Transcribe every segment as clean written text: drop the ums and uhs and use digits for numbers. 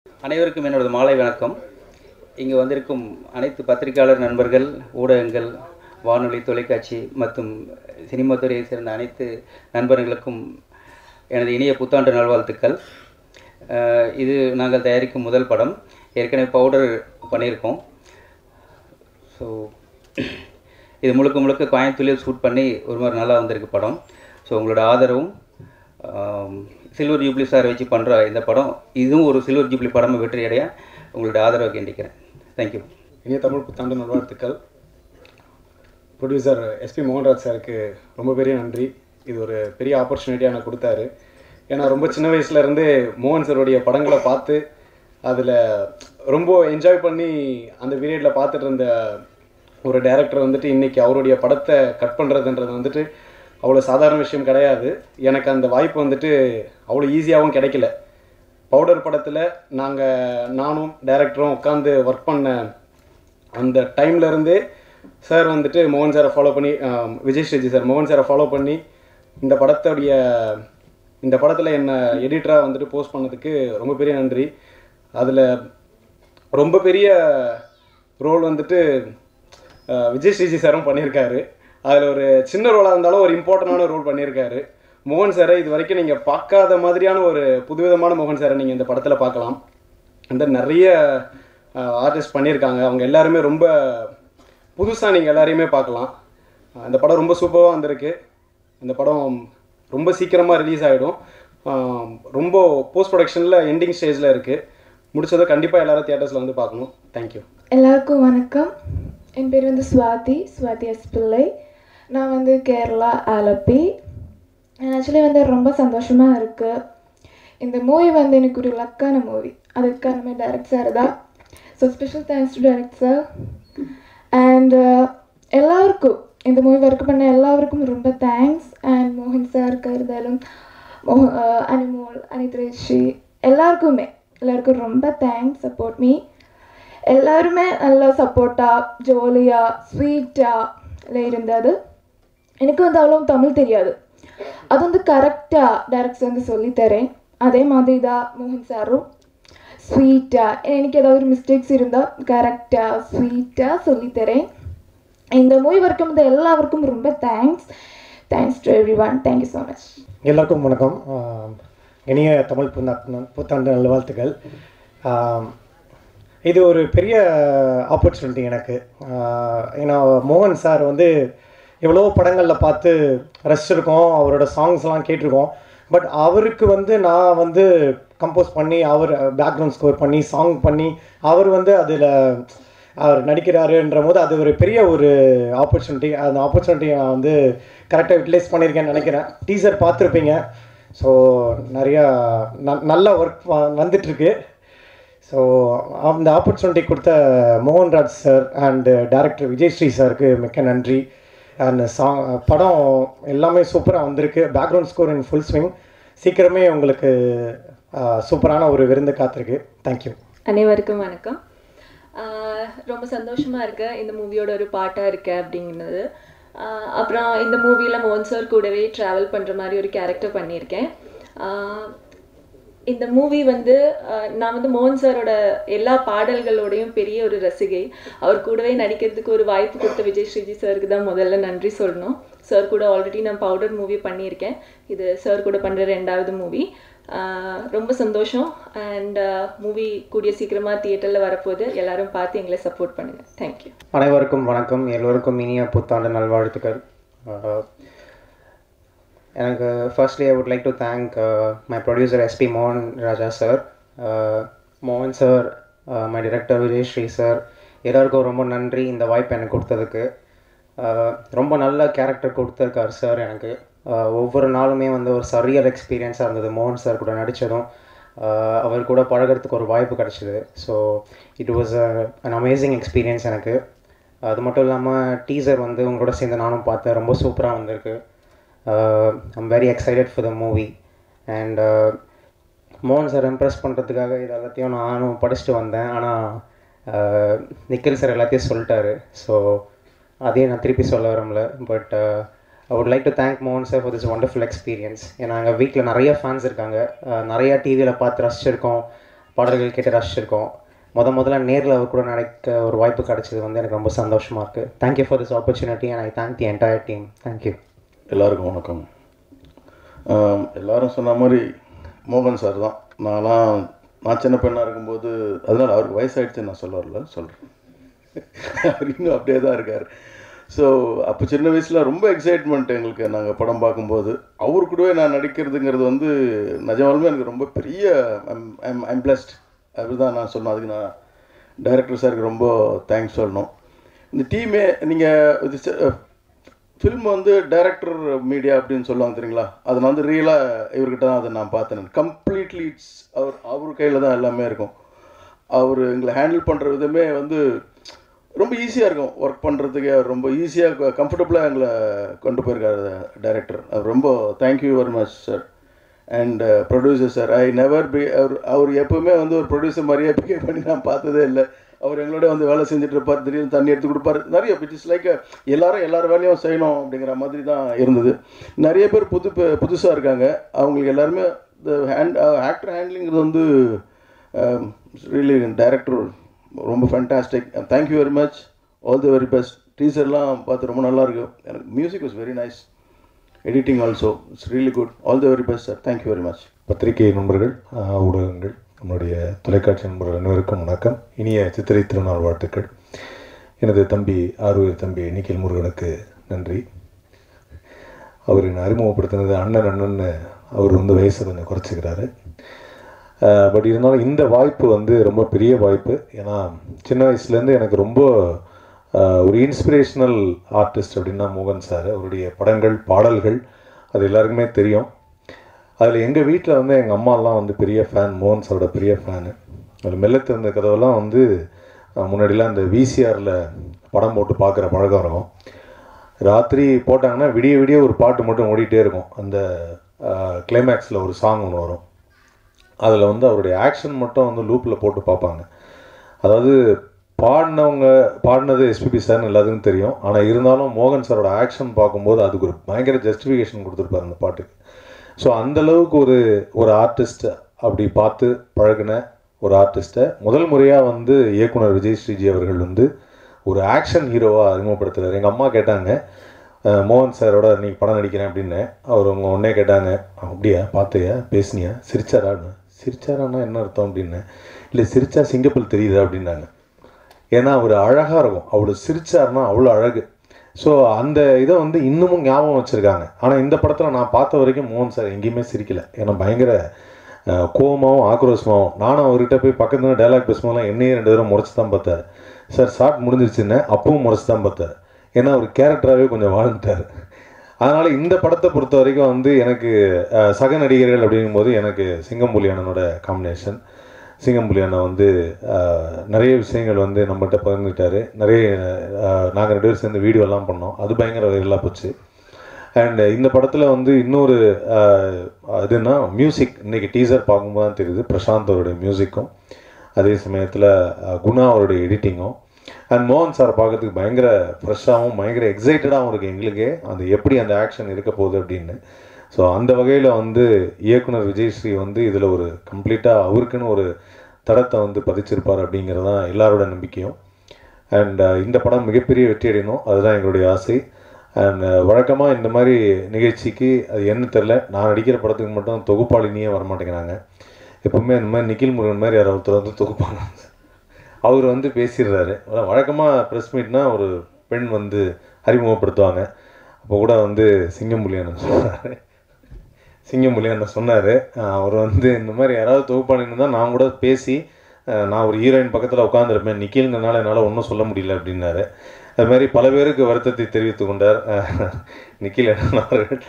அனைவருக்கும் என்னோடது மாலை வணக்கம். இங்கு வந்திருக்கும் அனைத்து பத்திரிகையாளர் நண்பர்கள், ஊடகங்கள், வானொலி, தொலைக்காட்சி மற்றும் சினிமா துறையை சேர்ந்த அனைத்து நண்பர்களுக்கும் எனது இனிய புத்தாண்டு நல்வாழ்த்துக்கள். இது நாங்கள் தயாரிக்கும் முதல் படம். ஏற்கனவே பவுடர் பண்ணியிருக்கோம். ஸோ இது முழுக்க கோயம்புத்தூர்லேயே ஷூட் பண்ணி ஒரு மாதிரி நல்லா வந்திருக்கு படம். ஸோ உங்களோட ஆதரவும், சில்வர் ஜூப்ளி சார் வச்சு பண்ணுற இந்த படம், இதுவும் ஒரு சில்வர் ஜூப்ளி படமாக வெற்றி அடைய உங்களுடைய ஆதரவை வேண்டிக்கிறேன். தேங்க்யூ. இனிய தமிழ் புத்தாண்டு நல்வாழ்த்துக்கள். ப்ரொடியூசர் எஸ்பி மோகன்ராஜ் சாருக்கு ரொம்ப பெரிய நன்றி. இது ஒரு பெரிய ஆப்பர்ச்சுனிட்டியாக எனக்கு கொடுத்தாரு. ஏன்னா ரொம்ப சின்ன வயசுலேருந்து மோகன் சாருடைய படங்களை பார்த்து அதில் ரொம்ப என்ஜாய் பண்ணி அந்த பீரியடில் பார்த்துட்டு இருந்த ஒரு டைரக்டர் வந்துட்டு இன்றைக்கி அவருடைய படத்தை கட் பண்ணுறதுன்றது வந்துட்டு அவ்வளோ சாதாரண விஷயம் கிடையாது. எனக்கு அந்த வாய்ப்பு வந்துட்டு அவ்வளோ ஈஸியாகவும் கிடைக்கல. பவுடர் படத்தில் நானும் டைரக்டரும் உட்காந்து ஒர்க் பண்ண அந்த டைம்லேருந்தே சார் வந்துட்டு மோகன் சாரை ஃபாலோ பண்ணி, விஜய் ஸ்ரீஜி சார் மோகன் சாரை ஃபாலோ பண்ணி இந்த படத்தில் என்னை எடிட்டராக வந்துட்டு போஸ்ட் பண்ணதுக்கு ரொம்ப பெரிய நன்றி. அதில் ரொம்ப பெரிய ரோல் வந்துட்டு விஜய் ஸ்ரீஜி சாரும் பண்ணியிருக்காரு. அதில் ஒரு சின்ன ரோலாக இருந்தாலும் ஒரு இம்பார்ட்டண்டான ரோல் பண்ணியிருக்காரு. மோகன் சாரை இது வரைக்கும் நீங்கள் பார்க்காத மாதிரியான ஒரு புதுவிதமான மோகன் சாரை நீங்கள் இந்த படத்தில் பார்க்கலாம். அந்த நிறைய ஆர்டிஸ்ட் பண்ணியிருக்காங்க. அவங்க எல்லாருமே ரொம்ப புதுசாக நீங்கள் எல்லாரையுமே பார்க்கலாம். இந்த படம் ரொம்ப சூப்பராக வந்திருக்கு. இந்த படம் ரொம்ப சீக்கிரமாக ரிலீஸ் ஆகிடும். ரொம்ப போஸ்ட் ப்ரொடக்ஷனில் எண்டிங் ஸ்டேஜில் இருக்குது. முடிச்சதை கண்டிப்பாக எல்லோரும் தியேட்டர்ஸில் வந்து பார்க்கணும். தேங்க்யூ. எல்லாருக்கும் வணக்கம். என் பேர் வந்து ஸ்வாதி எஸ் பிள்ளை. நான் வந்து கேரளா ஆலப்பி. ஆக்சுவலி வந்து ரொம்ப சந்தோஷமாக இருக்குது. இந்த மூவி வந்து எனக்கு ஒரு லக்கான மூவி. அதுக்கு காரணமே டைரக்ட் சார் தான். So special thanks to direct sir. And எல்லாருக்கும் இந்த மூவி ஒர்க் பண்ண எல்லாருக்கும் ரொம்ப தேங்க்ஸ். அண்ட் மோகன் சாருக்கு இருந்தாலும் அனிமோல், அனித்ரேஷி எல்லாருக்கும் ரொம்ப தேங்க்ஸ். Support me. எல்லாருமே நல்லா சப்போர்ட்டாக, ஜாலியாக, ஸ்வீட்டாக இருந்தது. எனக்கு வந்து அவ்வளோ தமிழ் தெரியாது. அது வந்து கரெக்டாக டைரக்டர் வந்து சொல்லித்தரேன். அதே மாதிரி தான் மோகன் சாரும் ஸ்வீட்டாக, எனக்கு ஏதாவது ஒரு மிஸ்டேக்ஸ் இருந்தால் கரெக்டாக ஸ்வீட்டாக சொல்லித்தரேன். இந்த மூவி வரைக்கும் வந்து எல்லாருக்கும் ரொம்ப thanks to every one. Thank you so much. எல்லாருக்கும் வணக்கம். இனிய தமிழ் புத்தாண்டு நல்வாழ்த்துக்கள். இது ஒரு பெரிய ஆப்பர்ச்சுனிட்டி எனக்கு. ஏன்னா மோகன் சார் வந்து எவ்வளோ படங்களில் பார்த்து ரசிச்சிருக்கோம், அவரோட சாங்ஸ்லாம் கேட்டிருக்கோம். பட் அவருக்கு வந்து நான் வந்து கம்போஸ் பண்ணி, அவர் பேக்ரவுண்ட் ஸ்கோர் பண்ணி, சாங் பண்ணி, அவர் வந்து அதில் அவர் நடிக்கிறாருன்ற போது அது ஒரு பெரிய ஒரு ஆப்பர்ச்சுனிட்டி. அந்த ஆப்பர்ச்சுனிட்டியை நான் வந்து கரெக்டாக யூட்டிலைஸ் பண்ணியிருக்கேன்னு நினைக்கிறேன். டீசர் பார்த்துருப்பீங்க. ஸோ நிறையா நல்ல ஒர்க் வந்துட்டுருக்கு. ஸோ அந்த ஆப்பர்ச்சுனிட்டி கொடுத்த Mohanraj sir and director Vijay Sri சாருக்கு மிக்க நன்றி. அண்ட் படம் எல்லாமே சூப்பராக வந்திருக்கு. Background score in full swing. சீக்கிரமே உங்களுக்கு சூப்பரான ஒரு விருந்து காத்திருக்கு. தேங்க்யூ. அனைவருக்கும் வணக்கம். ரொம்ப சந்தோஷமாக இருக்குது இந்த மூவியோட ஒரு பாட்டாக இருக்கேன் அப்படிங்கிறது. அப்புறம் இந்த மூவியில் மோகன் சார் கூடவே ட்ராவல் பண்ணுற மாதிரி ஒரு கேரக்டர் பண்ணியிருக்கேன். இந்த மூவி வந்து நான் வந்து மோகன் சாரோட எல்லா பாடல்களோடையும் பெரிய ஒரு ரசிகை. அவர் கூடவே நடிக்கிறதுக்கு ஒரு வாய்ப்பு கொடுத்த விஜய் ஸ்ரீஜி சாருக்கு தான் முதல்ல நன்றி சொல்லணும். சார் கூட ஆல்ரெடி நான் பவுடர் மூவி பண்ணியிருக்கேன். இது சார் கூட பண்ணுற 2வது மூவி. ரொம்ப சந்தோஷம். அண்ட் மூவி கூடிய சீக்கிரமாக தியேட்டரில் வரப்போது. எல்லாரும் பார்த்து எங்களை சப்போர்ட் பண்ணுங்கள். தேங்க்யூ. அனைவருக்கும் வணக்கம். எல்லோருக்கும் இனிய புத்தாண்டு நல்வாழ்த்துக்கள். எனக்கு firstly I would like to thank my producer SP மோகன் ராஜா சார், மோகன் sir, my director Vijay Sri sir, எல்லாருக்கும் ரொம்ப நன்றி இந்த வாய்ப்பு எனக்கு கொடுத்ததுக்கு. ரொம்ப நல்ல கேரக்டர் கொடுத்துருக்கார் சார் எனக்கு. ஒவ்வொரு நாளுமே வந்து ஒரு சரியல் எக்ஸ்பீரியன்ஸாக இருந்தது மோகன் சார் கூட நடித்ததும். அவர் கூட பழகிறதுக்கு ஒரு வாய்ப்பு கிடச்சிது. So it was an amazing experience எனக்கு. அது மட்டும் இல்லாமல் டீசர் வந்து உங்களோட சேர்ந்து நானும் பார்த்தேன். ரொம்ப சூப்பராக வந்திருக்கு. I'm very excited for the movie. And மோகன் சார் இம்ப்ரெஸ் பண்ணுறதுக்காக இது எல்லாத்தையும் நானும் படிச்சுட்டு வந்தேன். ஆனால் நிக்கில் சார் எல்லாத்தையும் சொல்லிட்டாரு. ஸோ அதையும் நான் திருப்பி சொல்ல விரும்பல. But I would like to thank Mohan sir for this wonderful experience. ஏன்னா எங்கள் வீட்டில் நிறைய ஃபேன்ஸ் இருக்காங்க. நிறையா டிவியில் பார்த்து ரசிச்சிருக்கோம், பாடல்கள் கேட்டு ரசிச்சிருக்கோம். முதல்ல நேரில் அவர் கூட நடக்க ஒரு வாய்ப்பு கிடைச்சது வந்து எனக்கு ரொம்ப சந்தோஷமாக இருக்குது. Thank you for this opportunity and I thank the entire team. Thank you. எல்லாருக்கும் வணக்கம். எல்லோரும் சொன்ன மாதிரி மோகன் சார் தான். நான் சின்ன பெண்ணாக இருக்கும்போது, அதனால் அவருக்கு வயசாகிடுச்சுன்னு நான் சொல்ல வரல, சொல்கிறேன். அவர் இன்னும் அப்படியே தான் இருக்கார். ஸோ அப்போ சின்ன வயசில் ரொம்ப எக்ஸைட்மெண்ட் எங்களுக்கு. நாங்கள் படம் பார்க்கும்போது அவர் கூடவே நான் நடிக்கிறதுங்கிறது வந்து நிஜமாலுமே எனக்கு ரொம்ப பெரிய ஐம் பிளஸ்ட். அதுதான் நான் சொன்னேன். அதுக்கு நான் டைரக்டர் சாருக்கு ரொம்ப தேங்க்ஸ் சொல்லணும். இந்த டீமே நீங்கள் ஃபில்ம் வந்து டைரக்டர் மீடியா அப்படின்னு சொல்லுவாங்க தெரியுங்களா, அதை நான் வந்து ரியலாக இவர்கிட்ட தான் அதை நான் பார்த்தேன். கம்ப்ளீட்லி இட்ஸ் அவர் கையில் தான் எல்லாமே இருக்கும். அவர் எங்களை ஹேண்டில் பண்ணுற விதமே வந்து ரொம்ப ஈஸியாக இருக்கும். ஒர்க் பண்ணுறதுக்கு அவர் ரொம்ப ஈஸியாக கம்ஃபர்டபுளாக எங்களை கொண்டு போயிருக்காரு டைரக்டர். அவர் ரொம்ப thank you very much sir. And producer sir, I never be அவர் எப்போவுமே வந்து ஒரு ப்ரொடியூசர் மாதிரியே பிஹேவ் பண்ணி நான் பார்த்ததே இல்லை. அவர் எங்களோட வந்து வேலை செஞ்சுட்டு இருப்பார், திடீர்னு தண்ணி எடுத்து கொடுப்பார். நிறைய இட்ஸ் லைக் எல்லார் வேலையும் செய்யணும் அப்படிங்கிற மாதிரி தான் இருந்தது. நிறைய பேர் புதுசாக இருக்காங்க. அவங்களுக்கு எல்லாருமே இந்த ஆக்டர் ஹேண்ட்லிங்கிறது வந்து ரியலி டைரக்டர் ரொம்ப fantastic. Thank you very much, all the very best. டீசர்லாம் பார்த்து ரொம்ப நல்லாயிருக்கு. எனக்கு music was very nice, editing also it's really good. All the very best sir. Thank you very much. பத்திரிகை நண்பர்கள், ஊடகங்கள், நம்முடைய தொலைக்காட்சி நண்பர்கள் அனைவருக்கும் வணக்கம். இனிய சித்திரை திருநாள் வாழ்த்துக்கள். எனது தம்பி ஆர்வீர் தம்பி நிக்கில் முருகனுக்கு நன்றி. அவர் என்னை அறிமுகப்படுத்தினது அண்ணன் அவர் வந்து வயசை கொஞ்சம் குறைச்சிக்கிறாரு. பட் இருந்தாலும் இந்த வாய்ப்பு வந்து ரொம்ப பெரிய வாய்ப்பு. ஏன்னா சின்ன வயசுலேருந்து எனக்கு ரொம்ப ஒரு இன்ஸ்பிரேஷ்னல் ஆர்டிஸ்ட் அப்படின்னா மோகன் சார். அவருடைய படங்கள், பாடல்கள் அது எல்லாருக்குமே தெரியும். அதில் எங்கள் வீட்டில் வந்து எங்கள் அம்மாலாம் வந்து பெரிய ஃபேன், மோகன் சாரோட பெரிய ஃபேனு. அதில் மெல்ல திறந்த கதவெல்லாம் வந்து முன்னாடிலாம் இந்த விசிஆரில் படம் போட்டு பார்க்குற பழக்கம் இருக்கும். ராத்திரி போட்டாங்கன்னா விடிய ஒரு பாட்டு மட்டும் ஓடிட்டே இருக்கும். அந்த கிளைமேக்ஸில் ஒரு சாங் ஒன்று வரும். அதில் வந்து அவருடைய ஆக்ஷன் மட்டும் வந்து லூப்பில் போட்டு பார்ப்பாங்க. அதாவது பாடினது எஸ்பிபி சார்னு எல்லாத்துக்கும் தெரியும். ஆனால் இருந்தாலும் மோகன் சாரோட ஆக்ஷன் பார்க்கும்போது அதுக்கு ஒரு பயங்கர ஜஸ்டிஃபிகேஷன் கொடுத்துருப்பார் அந்த பாட்டுக்கு. ஸோ அந்தளவுக்கு ஒரு ஆர்டிஸ்ட் அப்படி பார்த்து பழகின ஒரு ஆர்டிஸ்ட்டை முதல் முறையாக வந்து இயக்குனர் விஜய் ஸ்ரீஜி அவர்கள் வந்து ஒரு ஆக்ஷன் ஹீரோவாக அறிமுகப்படுத்துகிறார். எங்கள் அம்மா கேட்டாங்க, மோகன் சாரோட நீ படம் நடிக்கிறேன் அப்படின்னு. அவர் அவங்க உடனே கேட்டாங்க, அப்படியா, பார்த்தியா, பேசுனியா, சிரிச்சாரான்னா என்ன அர்த்தம் அப்படின்னு. இல்லை, சிரிச்சா சிங்கப்பல் தெரியுதா அப்படின்னாங்க. ஏன்னா அவர் அழகாக இருக்கும், அவர் சிரிச்சார்னா அவ்வளோ அழகு. ஸோ அந்த இதை வந்து இன்னமும் ஞாபகம் வச்சுருக்காங்க. ஆனால் இந்த படத்தில் நான் பார்த்த வரைக்கும் மோகன் சார் எங்கேயுமே சிரிக்கலை. ஏன்னா பயங்கர கோபமாகவும் ஆக்ரோஷமாகவும். நானும் அவர்கிட்ட போய் பக்கத்துல டைலாக் பேசும்போதெல்லாம் என்னையே 2 தடவை முறைச்சி தான் பார்த்தார். சார் ஷார்ட் முடிஞ்சிருச்சுன்னு அப்பவும் முறைச்சி தான் பார்த்தார். ஏன்னா அவர் கேரக்டராகவே கொஞ்சம் வாழ்ந்துட்டார். அதனால் இந்த படத்தை பொறுத்த வரைக்கும் வந்து எனக்கு சக நடிகர்கள் அப்படிங்கும்போது எனக்கு சிங்கம்புலி அண்ணனோட காம்பினேஷன். சிங்கம்புலி அண்ணன் வந்து நிறைய விஷயங்கள் வந்து நம்மகிட்ட பகிர்ந்துட்டார். நிறைய நாங்கள் 2 பேரும் சேர்ந்து வீடியோலாம் பண்ணோம். அது பயங்கர வைரலாக போச்சு. அண்ட் இந்த படத்தில் வந்து இன்னொரு இதுன்னா மியூசிக். இன்றைக்கி டீசர் பார்க்கும்போது தான் தெரியுது, பிரசாந்த் அவருடைய மியூசிக்கும் அதே சமயத்தில் குணா அவருடைய எடிட்டிங்கும். அண்ட் மோகன் சார் பார்க்கறதுக்கு பயங்கர ஃப்ரெஷ்ஷாகவும் பயங்கர எக்ஸைட்டடாகவும் இருக்குது எங்களுக்கே, அந்த எப்படி அந்த ஆக்ஷன் இருக்க போகுது அப்படின்னு. ஸோ அந்த வகையில் வந்து இயக்குனர் விஜய் ஸ்ரீ வந்து இதில் ஒரு கம்ப்ளீட்டாக அவருக்குன்னு ஒரு தடத்தை வந்து பதிச்சிருப்பார் அப்படிங்கிறது தான் எல்லாரோட நம்பிக்கையும். அண்ட் இந்த படம் மிகப்பெரிய வெற்றி அடையணும், அதுதான் எங்களுடைய ஆசை. அண்ட் வழக்கமாக இந்த மாதிரி நிகழ்ச்சிக்கு அது என்ன தெரில, நான் நடிக்கிற படத்துக்கு மட்டும் தொகுப்பாளினியே வரமாட்டேங்கிறாங்க. எப்பவுமே இந்த மாதிரி நிக்கில் முருகன் மாதிரி யாராவது ஒருத்தர் வந்து தொகுப்பாங்க. அவர் வந்து பேசிடுறாரு. வழக்கமாக ப்ரெஸ் மீட்னா ஒரு பெண் வந்து அறிமுகப்படுத்துவாங்க. அப்போ கூட வந்து சிங்கம்புலி அண்ணன் சொன்னார், அவர் வந்து இந்த மாதிரி யாராவது தொகுப்பாளின்னு தான் நான் கூட பேசி நான் ஒரு ஹீரோயின் பக்கத்தில் உட்காந்துருப்பேன், நிக்கில்ங்கிறனால என்னால் ஒன்றும் சொல்ல முடியல அப்படின்னாரு. அது மாதிரி பல பேருக்கு வருத்தத்தை தெரிவித்து கொண்டார் நிக்கில் அண்ணன் அவர்கள்.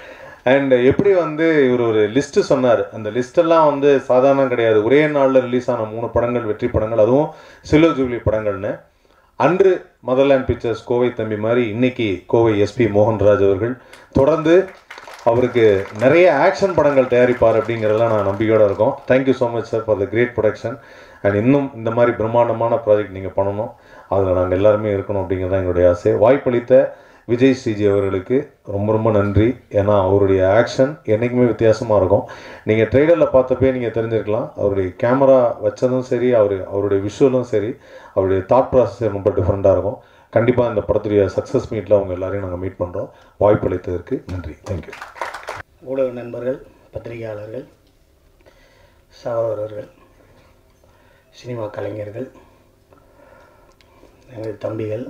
அண்ட் எப்படி வந்து இவர் ஒரு லிஸ்ட்டு சொன்னார். அந்த லிஸ்ட்டெல்லாம் வந்து சாதாரணம் கிடையாது. ஒரே நாளில் ரிலீஸ் ஆன 3 படங்கள் வெற்றி படங்கள், அதுவும் சில்வர் ஜூப்ளி படங்கள்னு. அன்று மதர்லேண்ட் பிக்சர்ஸ் கோவை தம்பி மாதிரி இன்னைக்கு கோவை எஸ்பி மோகன்ராஜ் அவர்கள் தொடர்ந்து அவருக்கு நிறைய ஆக்ஷன் படங்கள் தயாரிப்பார் அப்படிங்கிறதெல்லாம் நான் நம்பிக்கையோடு இருக்கோம். Thank you so much sir for the great production. And இன்னும் இந்த மாதிரி பிரம்மாண்டமான ப்ராஜெக்ட் நீங்கள் பண்ணணும், அதில் நாங்கள் எல்லாருமே இருக்கணும் அப்படிங்கிறது தான் எங்களுடைய ஆசை. வாய்ப்பளித்த விஜய் ஸ்ரீஜி அவர்களுக்கு ரொம்ப ரொம்ப நன்றி. ஏன்னா அவருடைய ஆக்ஷன் என்றைக்குமே வித்தியாசமாக இருக்கும். நீங்கள் ட்ரெய்லரில் பார்த்தப்பே நீங்கள் தெரிஞ்சிருக்கலாம், அவருடைய கேமரா வச்சதும் சரி, அவருடைய விஷுவலும் சரி, அவருடைய தாட் ப்ராசஸ் ரொம்ப டிஃப்ரெண்ட்டாக இருக்கும். கண்டிப்பாக இந்த படத்துடைய சக்ஸஸ் மீட்டில் அவங்க எல்லாரையும் நாங்கள் மீட் பண்ணுறோம். வாய்ப்பளித்ததற்கு நன்றி. தேங்க்யூ. ஊடக நண்பர்கள், பத்திரிகையாளர்கள், சகோதரர்கள், சினிமா கலைஞர்கள், எங்கள் தம்பிகள்,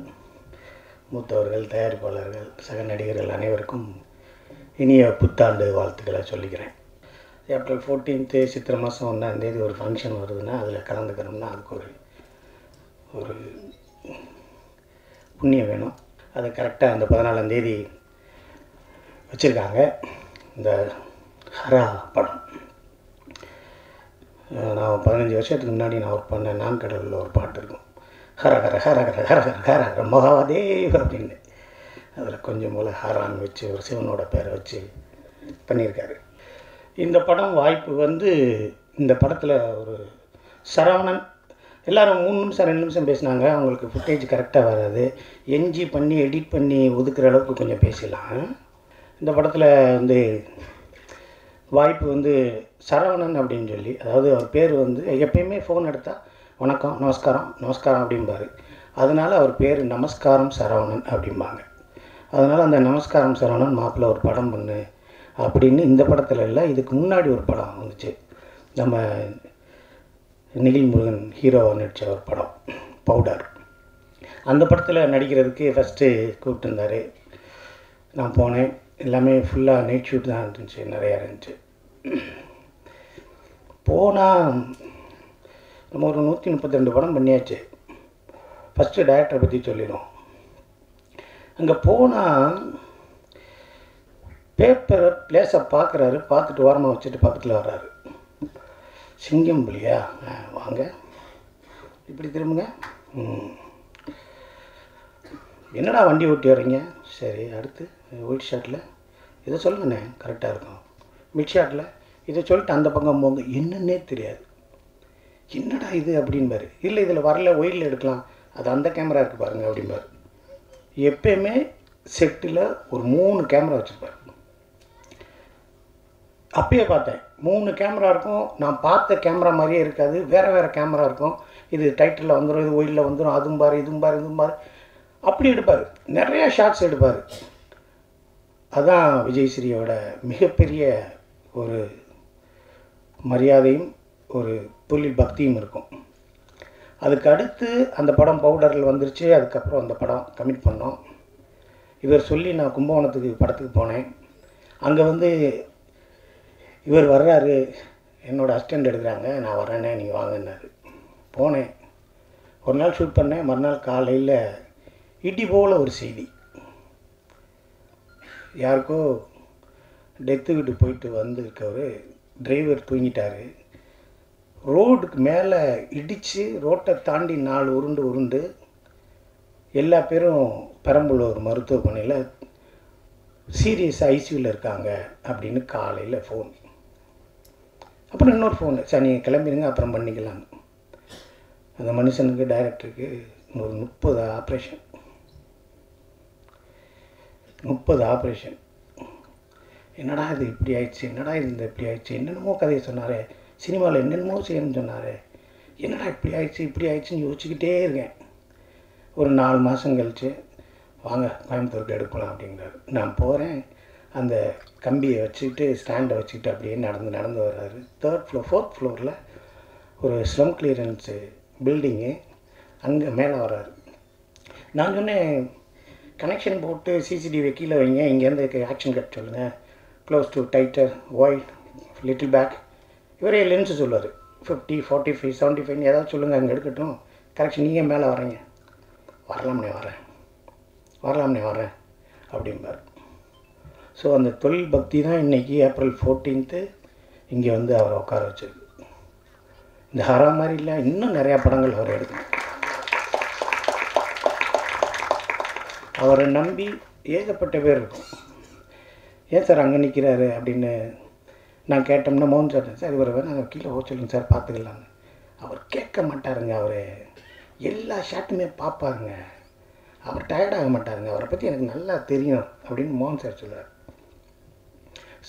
மூத்தவர்கள், தயாரிப்பாளர்கள், சக நடிகர்கள் அனைவருக்கும் இனிய புத்தாண்டு வாழ்த்துக்களை சொல்லிக்கிறேன். ஏப்ரல் 14 சித்திரை மாதம் 1 ஒரு ஃபங்க்ஷன் வருதுன்னா அதில் கலந்துக்கணும்னா அதுக்கு ஒரு புண்ணியம் வேணும். அது கரெக்டாக அந்த 14 வச்சுருக்காங்க. இந்த ஹரா படம் நான் 15 வருஷத்துக்கு முன்னாடி நான் ஒர்க் பண்ணேன். நான் கடலில் ஒரு பாட்டு இருக்கும், ஹர ஹர ஹர ஹர ஹர ஹர ஹர ஹர மகாதேவ் அப்படின்னு. அதில் கொஞ்சம் போல் ஹரான்னு வச்சு ஒரு சிவனோட பேரை வச்சு பண்ணியிருக்காரு. இந்த படம் வாய்ப்பு இந்த படத்தில் ஒரு சரவணன் எல்லோரும் 3 நிமிஷம் 2 நிமிஷம் பேசினாங்க. அவங்களுக்கு ஃபுட்டேஜ் கரெக்டாக வராது. என்ஜி பண்ணி எடிட் பண்ணி ஒதுக்குற அளவுக்கு கொஞ்சம் பேசலாம். இந்த படத்தில் வாய்ப்பு சரவணன் அப்படின்னு சொல்லி, அதாவது அவர் பேர் எப்பயுமே ஃபோன் எடுத்தால் வணக்கம் நமஸ்காரம் நமஸ்காரம் அப்படிம்பார். அதனால் அவர் பேர் நமஸ்காரம் சரவணன் அப்படிம்பாங்க. அதனால் அந்த நமஸ்காரம் சரவணன் மாப்பிள்ளை ஒரு படம் பண்ணு அப்படின்னு இந்த படத்தில் இல்லை, இதுக்கு முன்னாடி ஒரு படம் வந்துச்சு, நம்ம நிகில் முருகன் ஹீரோவாக நடித்த ஒரு படம் பவுடர். அந்த படத்தில் நடிக்கிறதுக்கு ஃபஸ்ட்டு கூப்பிட்டுருந்தார். நான் போனேன். எல்லாமே ஃபுல்லாக நைட் ஷூட் தான் இருந்துச்சு, நிறையா இருந்துச்சு. போனால் நம்ம ஒரு 132 படம் பண்ணியாச்சு. ஃபஸ்ட்டு டைரக்டரை பற்றி சொல்லிடும். அங்கே போனால் பேப்பரை லேசாக பார்க்குறாரு, பார்த்துட்டு ஓரமாக வச்சுட்டு பக்கத்தில் வர்றாரு. சிங்கம் புலியா, வாங்க இப்படி திரும்புங்க. என்னடா வண்டி ஓட்டி வர்றீங்க? சரி, அடுத்து ஒயிட் ஷாட்டில் இதை சொல்லுங்கண்ணே, கரெக்டாக இருக்கும். மிட் ஷாட்டில் இதை சொல்லிட்டு அந்த பக்கம் போங்க. என்னன்னே தெரியாது. என்னடா இது அப்படின்பாரு. இல்லை இதில் வரல, ஒயிலில் எடுக்கலாம், அது அந்த கேமரா இருக்குது பாருங்கள் அப்படின்பார். எப்பயுமே செட்டில் ஒரு 3 கேமரா வச்சுருப்பார். அப்பயே பார்த்தேன் 3 கேமரா இருக்கும். நான் பார்த்த கேமரா மாதிரியே இருக்காது, வேறு கேமரா இருக்கும். இது டைட்டிலில் வந்துடும், இது ஒயிலில் வந்துடும், அதுவும் பாரு இதுவும் பாரு இதுவும் பாரு அப்படி எடுப்பார். நிறையா ஷார்ட்ஸ் எடுப்பார். அதுதான் விஜய் ஸ்ரீயோட மிகப்பெரிய ஒரு மரியாதையும் ஒரு தொழில் பக்தியும் இருக்கும். அதுக்கு அடுத்து அந்த படம் பவுடரில் வந்துருச்சு. அதுக்கப்புறம் அந்த படம் கமிட் பண்ணோம். இவர் சொல்லி நான் கும்பகோணத்துக்கு படத்துக்கு போனேன். அங்கே இவர் வர்றாரு, என்னோடய அசிஸ்டண்ட் எடுக்கிறாங்க, நான் வர்றேனே நீங்கள் வாங்கினார். போனேன். ஒரு நாள் ஷூட் பண்ணேன். மறுநாள் காலையில் இடி போல் ஒரு செய்தி, யாருக்கோ டெத்து வீட்டு போயிட்டு வந்துருக்கவர் டிரைவர் தூங்கிட்டார். ரோடுக்கு மேலே இடித்து ரோட்டை தாண்டி 4 உருண்டு எல்லா பேரும் பெரம்பலூர் மருத்துவமனையில் சீரியஸ் ஐசியூவில் இருக்காங்க அப்படின்னு காலையில் ஃபோன். அப்புறம் இன்னொரு ஃபோனு, சார் நீங்கள் கிளம்பிடுங்க அப்புறம் பண்ணிக்கலான்னு. அந்த மனுஷனுக்கு டைரக்டருக்கு ஒரு 30 ஆப்ரேஷன். என்னடா இது இப்படி ஆயிடுச்சு, என்னடா இது இந்த இப்படி ஆயிடுச்சு, என்னென்னமோ கதையை சொன்னார், சினிமாவில் என்னென்னமோ செய்யணும்னு சொன்னார், என்னடா இப்படி ஆயிடுச்சுன்னு யோசிச்சுக்கிட்டே இருக்கேன். ஒரு 4 மாதம் கழிச்சு வாங்க கோயம்புத்தூருக்கு எடுக்கலாம் அப்படிங்கிறாரு. நான் போகிறேன். அந்த கம்பியை வச்சுக்கிட்டு ஸ்டாண்டை வச்சுக்கிட்டு அப்படியே நடந்து வர்றாரு. 4th ஃப்ளோரில் ஒரு ஸ்லம் கிளியரன்ஸு பில்டிங்கு, அங்கே மேலே வர்றாரு. நான் சொன்னேன் கனெக்ஷன் போட்டு சிசிடிவி கீழே வைங்க, இங்கேருந்து ஆக்ஷன் கட் சொல்லுங்கள், close to tighter wide little back. இவரே லென்ஸு சொல்லுவார், 50 45 75 ஏதாவது சொல்லுங்கள், அங்கே எடுக்கட்டும், கரெக்ஷன் நீங்கள் மேலே வரீங்க. வரலாம்னே வரேன் அப்படிம்பார். ஸோ அந்த தொழில் பக்தி தான் இன்றைக்கி ஏப்ரல் 14 இங்கே அவரை உட்கார வச்சிருக்கு. இந்த ஹரா மாதிரி இல்லை, இன்னும் நிறையா படங்கள் அவர் எடுக்கணும். அவரை நம்பி ஏகப்பட்ட பேர் இருக்கும். ஏன் சார் அங்கே நிற்கிறாரு அப்படின்னு நான் கேட்டோம்னா மோகன் சார் இவரை நாங்கள் கீழே சொல்லுங்க சார் பார்த்துக்கலான்னு. அவர் கேட்க மாட்டாருங்க. அவர் எல்லா ஷாட்டுமே பார்ப்பாருங்க. அவர் டயர்டாக மாட்டாருங்க, அவரை பற்றி எனக்கு நல்லா தெரியும் அப்படின்னு மோகன் சார் சொல்லுவார்.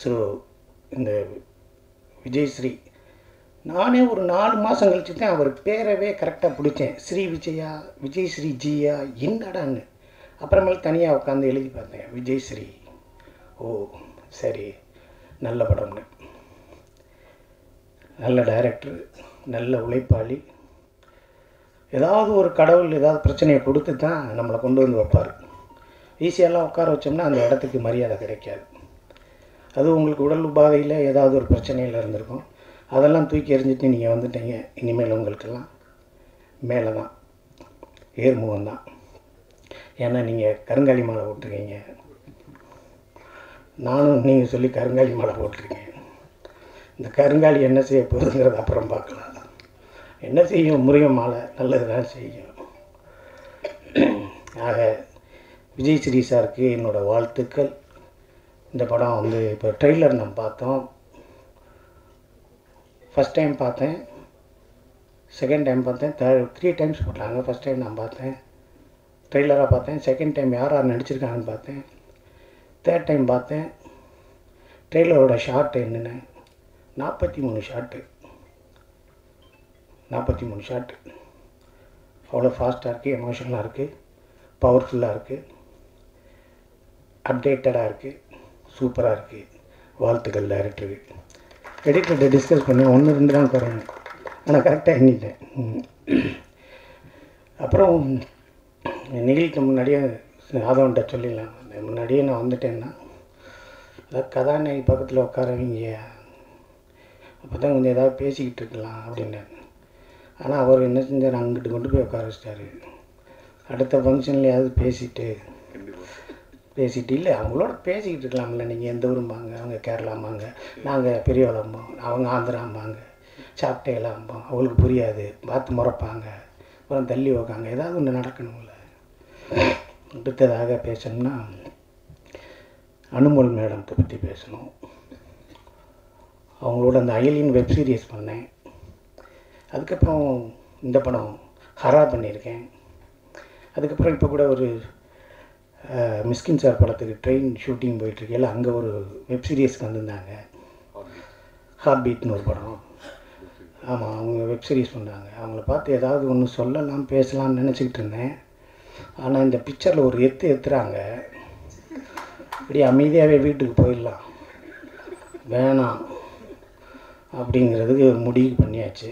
ஸோ இந்த விஜயஸ்ரீ நானே ஒரு 4 மாதம் கழிச்சு தான் அவர் பேரவே கரெக்டாக பிடிச்சேன். ஸ்ரீ விஜயா, விஜயஸ்ரீ ஜியா என்னடான்னு. அப்புறமேல் தனியாக உட்காந்து எழுதி பார்த்தேன், விஜயஸ்ரீ. ஓ சரி, நல்ல படம்னு. நல்ல டைரக்டர், நல்ல உழைப்பாளி. ஏதாவது ஒரு கடவுள் ஏதாவது பிரச்சனையை கொடுத்து தான் நம்மளை கொண்டு வந்து வைப்பார். ஈஸியெல்லாம் உட்கார வச்சோம்னா அந்த இடத்துக்கு மரியாதை கிடைக்காது. அது உங்களுக்கு உடல் உபாதையில் ஏதாவது ஒரு பிரச்சனையில் இருந்திருக்கும், அதெல்லாம் தூக்கி எறிஞ்சிட்டு நீங்கள் வந்துட்டீங்க. இனிமேல் உங்களுக்கெல்லாம் மேலே தான், ஏர்முகம் தான். ஏன்னா நீங்கள் கருங்காலி மாலை போட்டிருக்கீங்க, நானும் நீங்கள் சொல்லி கருங்காலி மாலை போட்டிருக்கேன். இந்த கருங்காலி என்ன செய்ய போகுதுங்கிறது அப்புறம் பார்க்கலாம். என்ன செய்யும், முருகை மாலை நல்லது தான் செய்யும். ஆக விஜயஸ்ரீ சாருக்கு என்னோடய வாழ்த்துக்கள். இந்த படம் வந்து இப்போ ட்ரெய்லர் நம்ம பார்த்தோம். ஃபஸ்ட் டைம் பார்த்தேன், செகண்ட் டைம் பார்த்தேன், 3 டைம்ஸ் போட்டாங்க. ஃபஸ்ட் டைம் நான் பார்த்தேன், ட்ரெய்லராக பார்த்தேன். செகண்ட் டைம் யார் யார் நடிச்சிருக்காங்கன்னு பார்த்தேன். தேர்ட் டைம் பார்த்தேன். ட்ரெய்லரோட ஷார்ட் என்னென்ன 43 ஷார்ட்டு, 43 ஷார்ட்டு. அவ்வளோ ஃபாஸ்ட்டாக இருக்குது, எமோஷனலாக இருக்குது, பவர்ஃபுல்லாக இருக்குது, அப்டேட்டடாக இருக்குது, சூப்பராக இருக்குது. வாழ்த்துக்கள் டைரக்டருக்கு. எடிட்டர்கிட்ட டிஸ்கஸ் பண்ணி 1-2 தான் குறையும், ஆனால் கரெக்டாக எண்ணிட்டேன். அப்புறம் நிகழ்ச்சிக்கு முன்னாடியே ஆதவன்கிட்ட சொல்லிடலாம், முன்னாடியே நான் வந்துட்டேன்னா அதாவது கதாநாயகி பக்கத்தில் உட்காரவீங்க, அப்போ தான் கொஞ்சம் ஏதாவது பேசிக்கிட்டு இருக்கலாம் அப்படின்னாரு. ஆனால் அவர் என்ன செஞ்சார், அங்கிட்டு கொண்டு போய் உட்கார வச்சிட்டாரு. அடுத்த ஃபங்க்ஷன்லையாவது பேசிட்டு இல்லை அவங்களோட பேசிக்கிட்டு இருக்கலாம்ல. நீங்கள் எந்த ஊரும்பாங்க, அவங்க கேரளாம்பாங்க, நாங்கள் பெரியவளம்போம், அவங்க ஆந்திராம்பாங்க, சாப்பிட்டேலாம்போம். அவங்களுக்கு புரியாது, பார்த்து முறைப்பாங்க, அப்புறம் தள்ளி வைக்காங்க. ஏதாவது ஒன்று நடக்கணும்ல. அடுத்ததாக பேசணும்னா அனுமோல் மேடத்தை பற்றி பேசணும். அவங்களோட அந்த அயலின் வெப் சீரிஸ் பண்ணேன். அதுக்கப்புறம் இந்த படம் ஹரா பண்ணியிருக்கேன். அதுக்கப்புறம் இப்போ கூட ஒரு மிஸ்கின் சார் படத்துக்கு ட்ரெயின் ஷூட்டிங் போயிட்டுருக்கையில் அங்கே ஒரு வெப் சீரிஸ்க்கு வந்திருந்தாங்க, ஹார்ட் பீட்னு ஒரு படம். ஆமாம், அவங்க வெப் சீரிஸ் பண்ணுறாங்க. அவங்கள பார்த்து ஏதாவது ஒன்று சொல்லலாம் பேசலாம்னு நினச்சிக்கிட்டு இருந்தேன். ஆனால் இந்த பிக்சரில் ஒரு எத்துறாங்க, இப்படி அமைதியாகவே வீட்டுக்கு போயிடலாம், வேணாம் அப்படிங்கிறதுக்கு முடிவு பண்ணியாச்சு.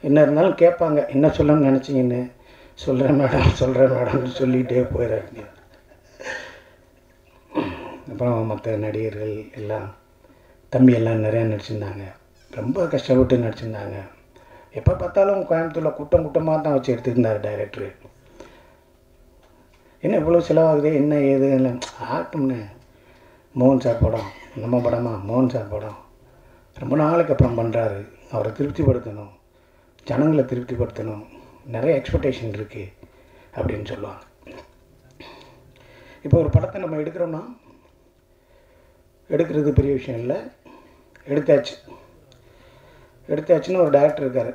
என்ன இருந்தாலும் கேட்பாங்க, என்ன சொல்லணும்னு நினச்சிங்கன்னு. சொல்கிறேன் மேடம்னு சொல்லிகிட்டே போயிடாதீங்க. அப்புறம் மற்ற நடிகர்கள் எல்லாம் தம்பி எல்லாம் நிறையா நடிச்சிருந்தாங்க, ரொம்ப கஷ்டப்பட்டு நடிச்சிருந்தாங்க. எப்போ பார்த்தாலும் கோயம்புத்தூரில் கூட்டமாக தான் வச்சு எடுத்துருந்தார் டைரக்டரு. என்ன இவ்வளோ செலவாகுது, என்ன ஏது இல்லை ஆகட்டும்னு. மோகன் சார் படம், நம்ம படமா மோகன் சார் படம், ரொம்ப நாளைக்கு அப்புறம் பண்ணுறாரு. அவரை திருப்திப்படுத்தணும், ஜனங்களை திருப்திப்படுத்தணும், நிறைய எக்ஸ்பெக்டேஷன் இருக்குது அப்படின்னு சொல்லுவாங்க. இப்போ ஒரு படத்தை நம்ம எடுக்கிறது பெரிய விஷயம் இல்லை, எடுத்தாச்சுன்னு ஒரு டேரக்டர் இருக்கார்.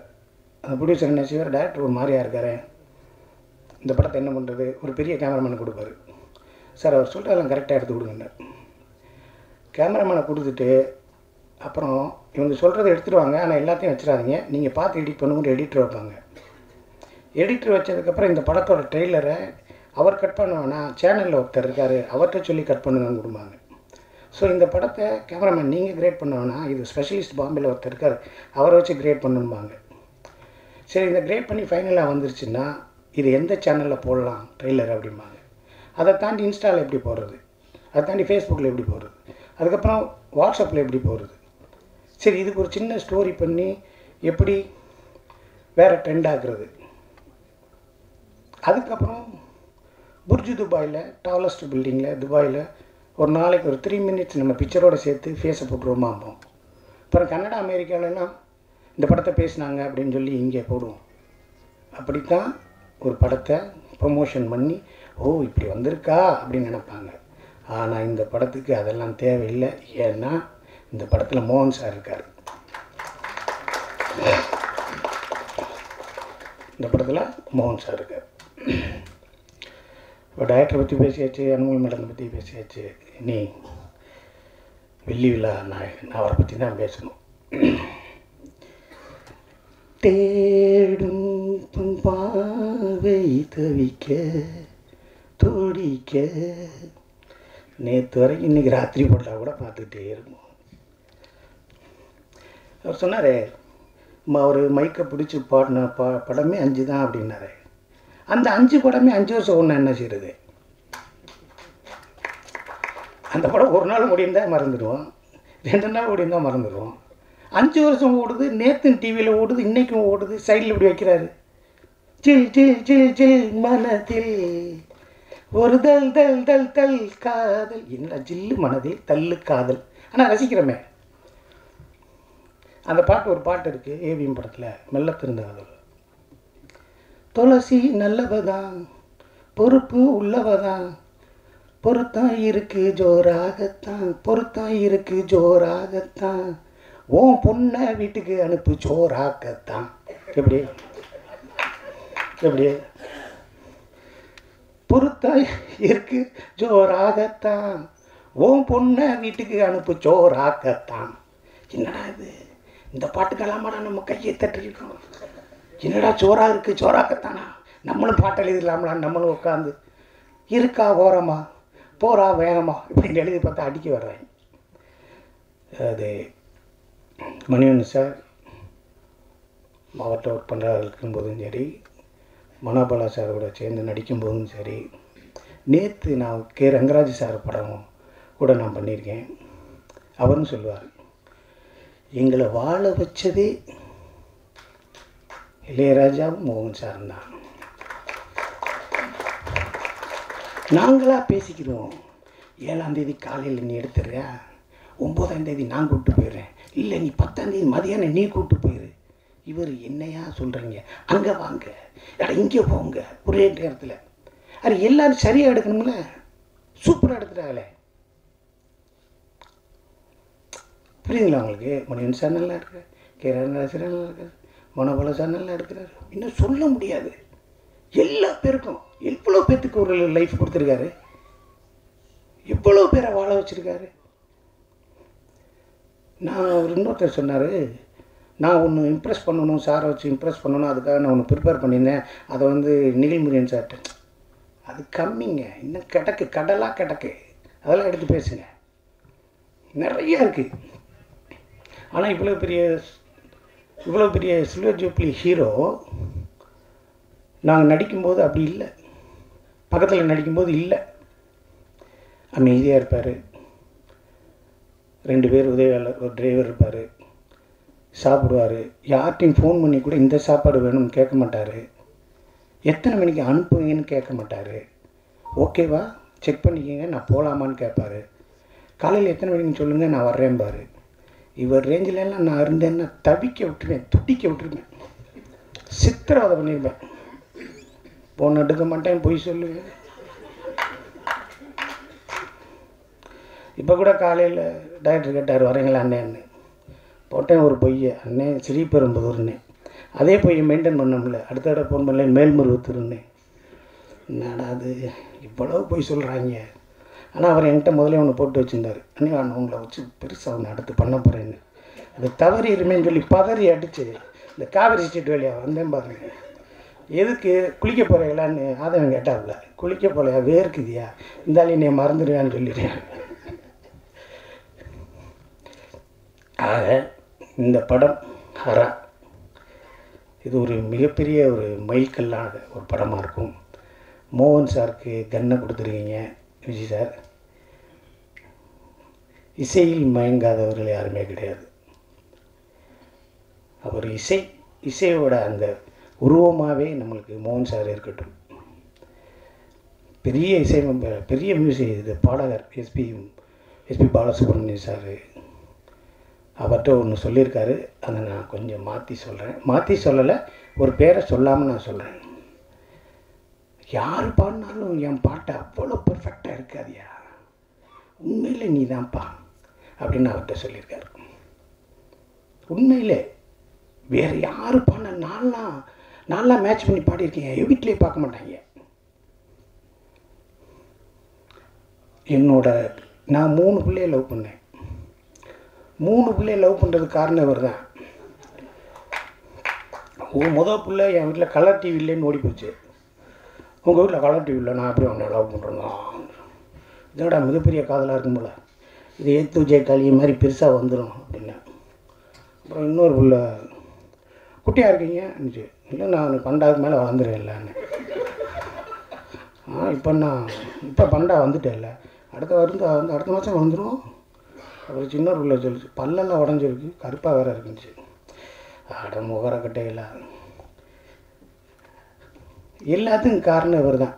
அந்த ப்ரொடியூசர் என்ன செய்வார், டேரக்டர் ஒரு மாதிரியாக இருக்கார், இந்த படத்தை என்ன பண்ணுறது, ஒரு பெரிய கேமராமேனை கொடுப்பாரு. சார் அவர் சொல்கிறதெல்லாம் கரெக்டாக எடுத்து கொடுங்க. கேமராமேனை கொடுத்துட்டு அப்புறம் இவங்க சொல்கிறத எடுத்துடுவாங்க, ஆனால் எல்லாத்தையும் வச்சிடாதீங்க, நீங்கள் பார்த்து எடிட் பண்ணும்போது எடிட்டர் வைப்பாங்க. எடிட்டர் வச்சதுக்கப்புறம் இந்த படத்தோட ட்ரெய்லரை அவர் கட் பண்ணுவானா, சேனலில் ஒருத்தர் இருக்கார், அவர்கிட்ட சொல்லி கட் பண்ணுங்கன்னு கொடுப்பாங்க. ஸோ இந்த படத்தை கேமராமேன் நீங்கள் கிரேட் பண்ணுவானா, இது ஸ்பெஷலிஸ்ட் பாம்பேயில் ஒருத்தர் இருக்கார், அவரை வச்சு கிரேட் பண்ணுவாங்க. சரி, இந்த கிரேட் பண்ணி ஃபைனலாக வந்துருச்சுன்னா இது எந்த சேனலில் போடலாம் ட்ரெய்லர் அப்படிம்பாங்க. அதை தாண்டி இன்ஸ்டாவில் எப்படி போடுறது, அதை தாண்டி ஃபேஸ்புக்கில் எப்படி போடுறது, அதுக்கப்புறம் வாட்ஸ்அப்பில் எப்படி போடுறது. சரி, இதுக்கு ஒரு சின்ன ஸ்டோரி பண்ணி எப்படி வேறு ட்ரெண்ட் ஆக்குறது. அதுக்கப்புறம் புர்ஜு துபாயில், டாலஸ்ட் பில்டிங்கில் துபாயில் ஒரு நாளைக்கு ஒரு 3 மினிட்ஸ் நம்ம பிக்சரோடு சேர்த்து ஃபேஸை போட்டுருவோமாம்போம். அப்புறம் கன்னடா அமெரிக்காவிலலாம் இந்த படத்தை பேசினாங்க அப்படின்னு சொல்லி இங்கே போடுவோம். அப்படித்தான் ஒரு படத்தை ப்ரொமோஷன் பண்ணி, ஓ இப்படி வந்திருக்கா அப்படின்னு நினைப்பாங்க. ஆனால் இந்த படத்துக்கு அதெல்லாம் தேவையில்லை. ஏன்னா இந்த படத்தில் மோகன் சார் இருக்கார். இந்த படத்தில் மோகன் சார் இருக்கார். இப்போ டைரக்டரை பற்றி பேசியாச்சு, அனுமதி மேடம் பற்றி பேசியாச்சு. நீ வெள்ளி விழா நான் அவரை பற்றி தான் பேசணும். தேடும் பாவை தவிக்க துடிக்க, நேற்று வரைக்கும் இன்றைக்கி ராத்திரி போட்டால் கூட பார்த்துக்கிட்டே இருக்கும். அவர் சொன்னார், அவர் மைக்கை பிடிச்சி பாடின படமே 5 தான் அப்படின்னாரு. அந்த 5 படமே 5 வருஷம் ஒன்று என்ன செய்கிறது? அந்த படம் ஒரு நாள் முடிந்தால் மறந்துடுவோம், 2 நாள் முடிந்தால் மறந்துடுவோம். 5 வருஷம் ஓடுது, நேற்று டிவியில் ஓடுது, இன்றைக்கும் ஓடுது. சைடில் இப்படி வைக்கிறாரு, சில் சில் சில் சில் மனதில் ஒரு தல் தல் தல் தல் காதல். என்ன ஜில்லு மனதில் தள்ளு காதல். ஆனால் ரசிக்கிறோமே. அந்த பாட்டு, ஒரு பாட்டு இருக்குது ஏவிஎம் படத்தில், மெல்ல திருந்த காதல். துளசி நல்லவதான், பொறுப்பு உள்ளவதான், பொருத்தம் இருக்கு ஜோராகத்தான், பொருத்தம் இருக்கு ஜோராகத்தான், ஓன் பொண்ணை வீட்டுக்கு அனுப்பு ஜோராகத்தான். எப்படி எப்படி பொருத்தம் இருக்கு ஜோராகத்தான், ஓன் பொண்ணை வீட்டுக்கு அனுப்பு ஜோராகத்தான். என்னடா இது, இந்த பாட்டுக்கெல்லாமாடா நம்ம கையை தட்டிருக்கோம். என்னடா ஜோரா இருக்குது ஜோராகத்தானா, நம்மளும் பாட்டு எழுதிடலாமலான்னு நம்மளும் உட்காந்து இருக்கா ஓரமா போகிறா வேகமா இப்படின்னு எழுதி பார்த்தா அடிக்க வர்றாங்க. அது மணிவண்ணன் சார் மாவட்ட ஒர்க் பண்ணுறா இருக்கும்போதும் சரி, மனோபாலா சார் கூட சேர்ந்து நடிக்கும்போதும் சரி, நேற்று நான் கே ரங்கராஜ் சார் படம் கூட நான் பண்ணியிருக்கேன். அவரும் சொல்லுவார், எங்களை வாழ வச்சதே இளையராஜாவும் மோகன் சாரும் தான். நாங்களாக பேசிக்கிறோம், 7ஆம் தேதி காலையில் நீ எடுத்துடுறியா, 9ஆம் தேதி நான் கூப்பிட்டு போயிடுறேன், இல்லை நீ 10ஆம் தேதி மதியானம் நீ கூப்பிட்டு போயிரு. இவர் என்னையா சொல்கிறீங்க, அங்கே வாங்க இங்கே போங்க ஒரே நேரத்தில். அது எல்லோரும் சரியாக எடுக்கணும்ல, சூப்பராக எடுத்துட்டாங்களே. புரியுதுங்களா உங்களுக்கு? மணிவன் சார் நல்லா இருக்கார், கே ரங்கராஜ் நல்லா இருக்கார், மனோபாலா சார் நல்லா எடுக்கிறார். இன்னும் சொல்ல முடியாது. எல்லா பேருக்கும் எவ்வளோ பேர்த்துக்கு ஒரு லைஃப் கொடுத்துருக்காரு, எவ்வளோ பேரை வாழ வச்சுருக்காரு. நான் இன்னொருத்தர் சொன்னார், நான் ஒன்று இம்ப்ரெஸ் பண்ணணும், சாரை வச்சு இம்ப்ரெஸ் பண்ணணும், அதுக்காக நான் ஒன்று ப்ரிப்பேர் பண்ணியிருந்தேன், அதை வந்து நிகில்முரியன் சார்ட்டு. அது கம்மிங்க, இன்னும் கிடக்கு, கடலாக கிடக்கு, அதெல்லாம் எடுத்து பேசுங்க, நிறையா இருக்குது. ஆனால் இவ்வளோ பெரிய சில்வர் ஜூப்ளி ஹீரோ நாங்கள் நடிக்கும்போது அப்படி இல்லை, பக்கத்தில் நடிக்கும்போது இல்லை, அமைதியாக இருப்பார். 2 பேர் உதவியாளர், ஒரு டிரைவர் இருப்பார், சாப்பிடுவார். யார்கிட்டையும் ஃபோன் பண்ணி கூட இந்த சாப்பாடு வேணும்னு கேட்க மாட்டார், எத்தனை மணிக்கு அனுப்புவீங்கன்னு கேட்க மாட்டார். ஓகேவா செக் பண்ணிக்கங்க நான் போகலாமான்னு கேட்பார். காலையில் எத்தனை மணிக்கு சொல்லுங்கள் நான் வர்றேன்பார். இவர் ரேஞ்சிலெல்லாம் நான் இருந்தேன்னா தவிக்க விட்டுருவேன், துடிக்க விட்டுருவேன், சித்திரவதை பண்ணியிருப்பேன். ஃபோன் எடுக்க மாட்டேன், பொய் சொல்லுவேன். இப்போ கூட காலையில் டாக்டர் கேட்டார் வரீங்களா அண்ணேன்னு, போட்டேன் ஒரு பொய்யை, அண்ணே ஸ்ரீபெரும்புதூர்னே. அதே பொய்யை மெயின்டைன் பண்ண முடியல, அடுத்த தடவை ஃபோன் பண்ணல மேல்மருவத்தூர்னே. என்னடா அது இவ்வளோ பொய் சொல்கிறாங்க. ஆனால் அவர் என்கிட்ட முதலே ஒன்று போட்டு வச்சுருந்தார், அண்ணே நான் உங்களை வச்சு பெருசாக ஒன்று அடுத்து பண்ண போகிறேன்னு. அது தவறி இருமேன்னு சொல்லி பதறி அடித்து இந்த காவேரி ஸ்ட்ரீட் வழியாக வந்தேன் பாருங்க. எதுக்கு குளிக்க போகிறீங்களான்னு ஆதவன் கேட்டாப்புல. குளிக்க போகலையா, வேர்க்குதியா, இருந்தாலும் நீ மறந்துடுவேன்னு சொல்லிடுறேன். ஆக இந்த படம் ஹரா இது ஒரு மிகப்பெரிய ஒரு மைல்கல்லான ஒரு படமாக இருக்கும். மோகன் சாருக்கு கன்னை கொடுத்துருக்கீங்க விஜய் சார். இசையில் மயங்காதவர்கள் யாருமே கிடையாது. அவர் இசையோட அந்த உருவமாகவே நம்மளுக்கு மோகன் சார் இருக்கட்டும். பெரிய பெரிய மியூசிக் இது பாடகர் எஸ்பி பாலசுப்ரமணியம் சார். அவர்கிட்ட ஒன்று சொல்லியிருக்காரு, அதை நான் கொஞ்சம் மாற்றி சொல்கிறேன். மாற்றி சொல்லலை, ஒரு பேரை சொல்லாமல் நான் சொல்கிறேன். யார் பாடினாலும் என் பாட்டை அவ்வளோ பெர்ஃபெக்டாக இருக்காதியா, உண்மையில் நீ தான்ப்பா அப்படின்னு அவர்கிட்ட சொல்லியிருக்காரு. உண்மையிலே வேறு யார் பாடின நான்லாம் மேட்ச் பண்ணி பாடியிருக்கேன், வீட்டிலே பார்க்க மாட்டாங்க. நான் 3 பிள்ளையை லவ் பண்ணேன். 3 பிள்ளையை லவ் பண்ணுறதுக்கு காரணம் இவர் தான். முதல் பிள்ளை என் வீட்டில் கலர் டிவி இல்லைன்னு ஓடி போச்சு. உங்கள் வீட்டில் கலர் டிவி இல்லை, நான் எப்படி அவனை லவ் பண்ணுறேன்னா, இதோட மிகப்பெரிய காதலாக இருக்கும் போல், இது ஏத்து ஜெயகாலி மாதிரி பெருசாக வந்துடும் அப்படின்னா. அப்புறம் இன்னொரு பிள்ளை குட்டியாக இருக்கீங்க இருந்துச்சு. இல்லை நான் 12க்கு மேலே வளர்ந்துருவேன் இல்லைன்னு. இப்போ 12 வந்துட்டேன் இல்லை, அடுத்த மாதம் வந்துடும். அப்புறம் சின்ன பிள்ளை சொல்லிச்சு, பல்லெல்லாம் உடஞ்சிருக்கு, கருப்பாக வேறு இருக்குச்சு. அட முகர கட்டையில் எல்லாத்துக்கும் காரணம் இவர் தான்.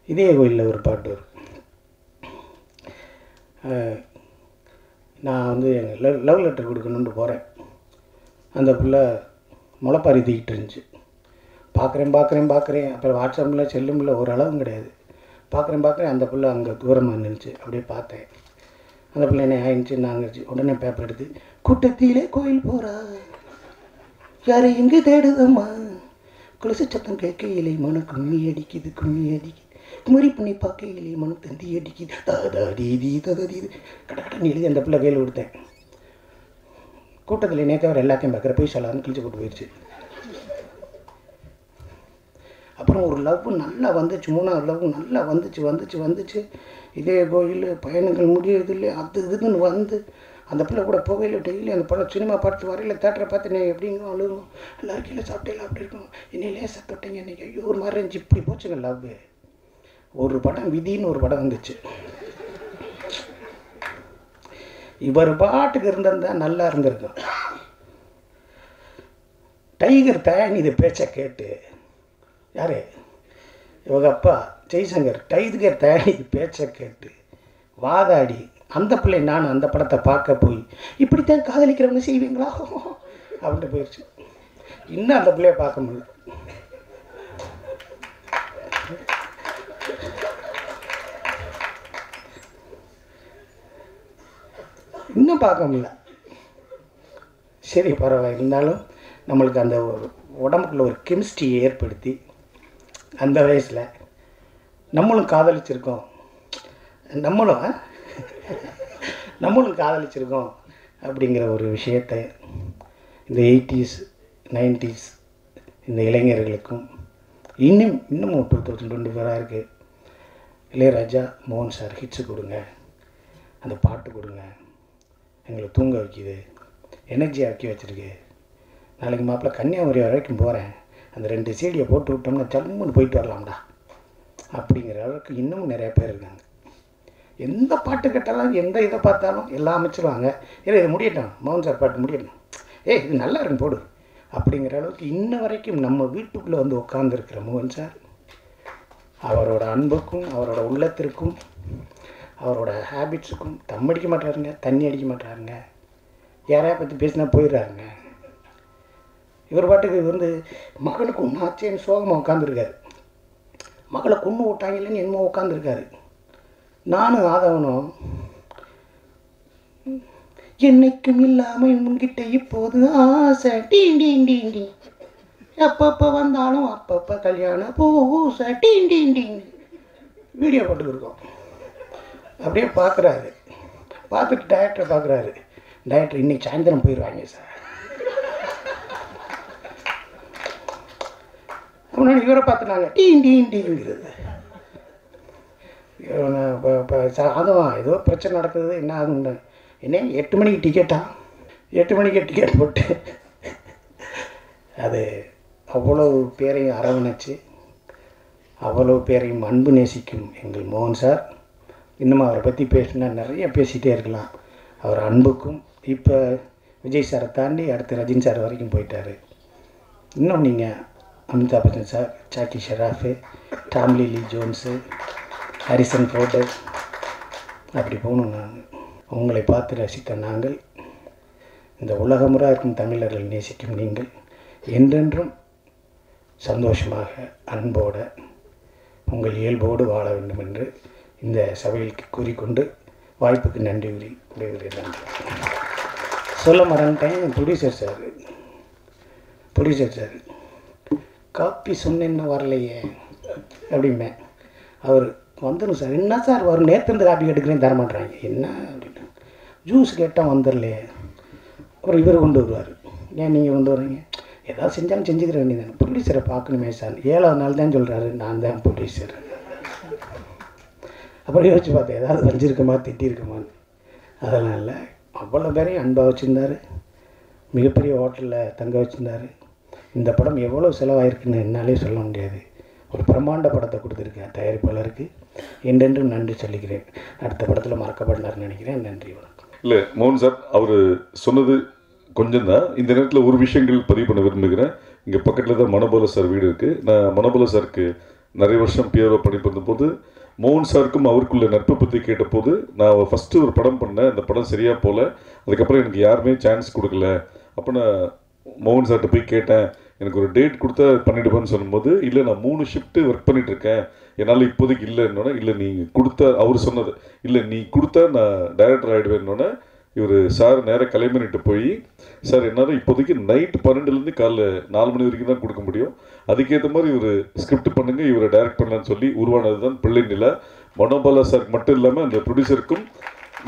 இதே கோயிலில் ஒரு பாட்டு வரும். நான் வந்து எங்கள் லவ் லெட்டர் கொடுக்கணுன்ட்டு போகிறேன். அந்த பிள்ளை முளைப்பாரி தூக்கிட்டு இருந்துச்சு. பார்க்குறேன். அப்புறம் வாட்ஸ்அப்பில் செல்லுமில்ல ஒரு அளவும் கிடையாது. பார்க்குறேன். அந்த பிள்ளை அங்கே தூரமாக நின்றுச்சு. அப்படியே பார்த்தேன். அந்த பிள்ளை என்ன ஆயிடுச்சு, நாங்கிடுச்சு. உடனே பேப்பர் எடுத்து, கூட்டத்திலே கோயில் போகிறா, யாரை எங்கே தேடுதம்மா, குலசு சத்தம் கேட்கையிலே மன கும்மி அடிக்குது, குமரி பண்ணி பார்க்கையிலே மனம் தந்தி அடிக்குது, தீதி கடன்னு எழுதி அந்த பிள்ளை கையில் கொடுத்தேன். கூட்டத்தில் நேற்று எல்லாத்தையும் பார்க்குற போய் சொல்லாதுன்னு கிழிச்சு போட்டு போயிடுச்சு. அப்புறம் ஒரு லவ் நல்லா வந்துச்சு, 3வது லவ் நல்லா வந்துச்சு. இதே கோயில் பயணங்கள் முடியறதில்லை, அது இதுன்னு வந்து அந்த பிள்ளை கூட போகையில் டெய்லி அந்த படம் சினிமா பார்த்து வரையில் தேட்டரை பார்த்து நீ எப்படிங்க அழுகும், எல்லாரும் கீழே சாப்பிட்டே அப்படி இருக்கும், என்னை லேசாக தொட்டீங்க இன்றைக்கி, ஐயோ ஒரு மாதிரி இருந்துச்சு. இப்படி போச்சுங்க லவ். ஒரு படம் விதின்னு ஒரு படம் வந்துச்சு. இவர் பாட்டுக்கு இருந்திருந்தா நல்லா இருந்திருக்கும். டைகர் தயானி இது பேச்சை கேட்டு, யார் இவங்க அப்பா ஜெய்சங்கர், டைகர் தயானி இது பேச்சை கேட்டு வாதாடி அந்த பிள்ளை நானும் அந்த படத்தை பார்க்க போய் இப்படித்தான் காதலிக்கிறவங்க செய்வீங்களா அப்படின்ட்டு போயிடுச்சு. இன்னும் அந்த பிள்ளைய பார்க்க முடியல. இன்னும் பார்க்க முடியல. சரி பரவாயில்ல, இருந்தாலும் நம்மளுக்கு அந்த ஒரு உடம்புக்குள்ள ஒரு கெமிஸ்ட்ரியை ஏற்படுத்தி அந்த வயசில் நம்மளும் காதலிச்சிருக்கோம் அப்படிங்கிற ஒரு விஷயத்தை இந்த 80s 90s இந்த இளைஞர்களுக்கும் இன்னும் 2024 இருக்குது. இளையராஜா, மோகன் சார் ஹிட்ஸு கொடுங்க, அந்த பாட்டு கொடுங்க, எங்களை தூங்க வைக்கிது, எனர்ஜி ஆக்கி வச்சுருக்கு. நாளைக்கு மாப்பிள்ளை கன்னியாகுமரி வரைக்கும் போகிறேன், அந்த 2 சீடியை போட்டு விட்டோம்னா ஜம்முன்னு போயிட்டு வரலாம்டா அப்படிங்கிற அளவுக்கு இன்னமும் நிறைய பேர் இருக்காங்க. எந்த பாட்டு கேட்டாலும் எந்த இதை பார்த்தாலும் எல்லாம் அமைச்சிருவாங்க. ஏன்னா இது முடியட்டும், மோகன் சார் பாட்டு முடியட்டும், இது நல்லா இருக்கும் போடு அப்படிங்கிற அளவுக்கு இன்ன வரைக்கும் நம்ம வீட்டுக்குள்ளே வந்து உட்காந்துருக்கிற மோகன் சார், அவரோட அன்புக்கும் அவரோட உள்ளத்திற்கும் அவரோட ஹேபிட்ஸுக்கும் தம் அடிக்க மாட்டாருங்க, தண்ணி அடிக்க மாட்டாருங்க, யாரையா பற்றி பேசினா போயிடுறாருங்க. இவர் பாட்டுக்கு வந்து மகனுக்கு ஒன்றாச்சேன்னு சோகமாக உட்காந்துருக்காரு, மகளை கொண்டு விட்டாங்கன்னு என்னமோ உட்காந்துருக்காரு. நானும் ஆதவனும் என்னைக்கும் இல்லாமல் முன்கிட்ட இப்போது ஆசை டீண்டி எப்பப்போ வந்தாலும் அப்பப்போ கல்யாணம் பூசை டீண்டி வீடியோ போட்டுக்கிருக்கோம். அப்படியே பார்க்குறாரு, பார்த்துட்டு டைரக்டரை பார்க்குறாரு. டைரக்டர் இன்னைக்கு சாயந்தரம் போயிடுவாங்க சார். முன்னாடி இவரை பார்த்துனாங்க டீங்கிறது. அதுவும் ஏதோ பிரச்சனை நடக்குது, என்ன ஆகுங்க, என்ன 8 மணிக்கு டிக்கெட்டா, 8 மணிக்கு டிக்கெட் போட்டு அது அவ்வளோ பேரையும் அரவணைச்சு அவ்வளோ பேரையும் அன்பு நேசிக்கும் எங்கள் மோகன் சார். இன்னும் அவரை பற்றி பேசினா நிறைய பேசிகிட்டே இருக்கலாம். அவர் அன்புக்கும் இப்போ விஜய் சாரை தாண்டி அடுத்து ரஜினி சார் வரைக்கும் போயிட்டார். இன்னும் நீங்கள் Amitabh Bachchan sir, Jackie Shroff, Tom Lee Jones, Harrison Ford அப்படி போகணும். நாங்கள் உங்களை பார்த்து ரசித்த நாங்கள், இந்த உலகமுறை இருக்கும் தமிழர்கள் நேசிக்கும் நீங்கள் என்றென்றும் சந்தோஷமாக அன்போடு உங்கள் இயல்போடு வாழ வேண்டும் என்று இந்த சபையில் கூறிக்கொண்டு வாய்ப்புக்கு நன்றி கூறுகிறேன். நன்றி. சொல்ல மறந்துட்டேன். ப்ரொடியூசர் சார் காப்பி சொன்னேன்னு வரலையே அப்படிம்பேன். அவர் வந்துடும் சார். என்ன சார் வரும், நேற்று இருந்து காப்பி கேட்டுக்கிறேன் தரமாட்டுறாங்க. என்ன அப்படின்னா ஜூஸ் கேட்டால் வந்துடலையே. அப்புறம் இவர் கொண்டு வருவார். ஏன் நீங்கள் கொண்டு வர்றீங்க? ஏதாவது செஞ்சாலும் செஞ்சுக்கிற வேண்டியதானே. ப்ரொடியூசரை பார்க்கணுமே சார். 7வது நாள் தான் சொல்கிறாரு நான் தான் ப்ரொடியூசர். அப்புறம் யோசிச்சு பார்த்தேன் ஏதாவது வஞ்சிருக்குமா திட்டிருக்குமான்னு. அதெல்லாம் இல்லை. அவ்வளோ பேரையும் அன்பாக வச்சுருந்தார். மிகப்பெரிய ஹோட்டலில் தங்க வச்சுருந்தார். இந்த படம் எவ்வளோ செலவாயிருக்குன்னு என்னாலே சொல்ல முடியாது. ஒரு பிரம்மாண்ட படத்தை கொடுத்துருக்கேன் தயாரிப்பாளருக்கு. என்றென்றும் நன்றி சொல்லிக்கிறேன். அடுத்த படத்தில் மறக்கப்படலார்னு நினைக்கிறேன். நன்றி, வணக்கம். இல்லை மோகன் சார் அவர் சொன்னது கொஞ்சம் தான். இந்த நேரத்தில் ஒரு விஷயங்கள் பதிவு பண்ண விரும்புகிறேன். இங்கே பக்கத்தில் தான் மனோபல சார் வீடு இருக்குது. நான் மனோபல சாருக்கு நிறைய வருஷம் பிஆர்ஓ படிப்பிருந்த போது மோகன் சாருக்கும் அவருக்குள்ள நட்பை பற்றி கேட்டபோது நான் ஃபஸ்ட்டு ஒரு படம் பண்ணேன். அந்த படம் சரியாக போகல. அதுக்கப்புறம் எனக்கு யாருமே சான்ஸ் கொடுக்கல. அப்போ நான் மோகன் சார்கிட்ட போய் கேட்டேன், எனக்கு ஒரு டேட் கொடுத்தா பண்ணிவிடுவேன்னு சொல்லும்போது, இல்லை நான் 3 ஷிஃப்ட்டு ஒர்க் பண்ணிகிட்ருக்கேன், என்னால் இப்போதைக்கு இல்லைன்னொன்னே, இல்லை நீங்கள் கொடுத்தா, அவர் சொன்னது இல்லை நீ கொடுத்தா நான் டைரக்டர் ஆகிடுவேன்னொன்னே இவர் சார் நேராக கலைமணிட்டு போய், சார் என்னால் இப்போதைக்கு நைட்டு 12லேருந்து காலைல 4 மணி வரைக்கும் தான் கொடுக்க முடியும், அதுக்கேற்ற மாதிரி இவர் ஸ்கிரிப்ட் பண்ணுங்கள், இவரை டைரக்ட் பண்ணலான்னு சொல்லி உருவானது தான் பிள்ளை நிலா. மனோபாலா சாருக்கு மட்டும் இல்லாமல் அந்த ப்ரொடியூசருக்கும்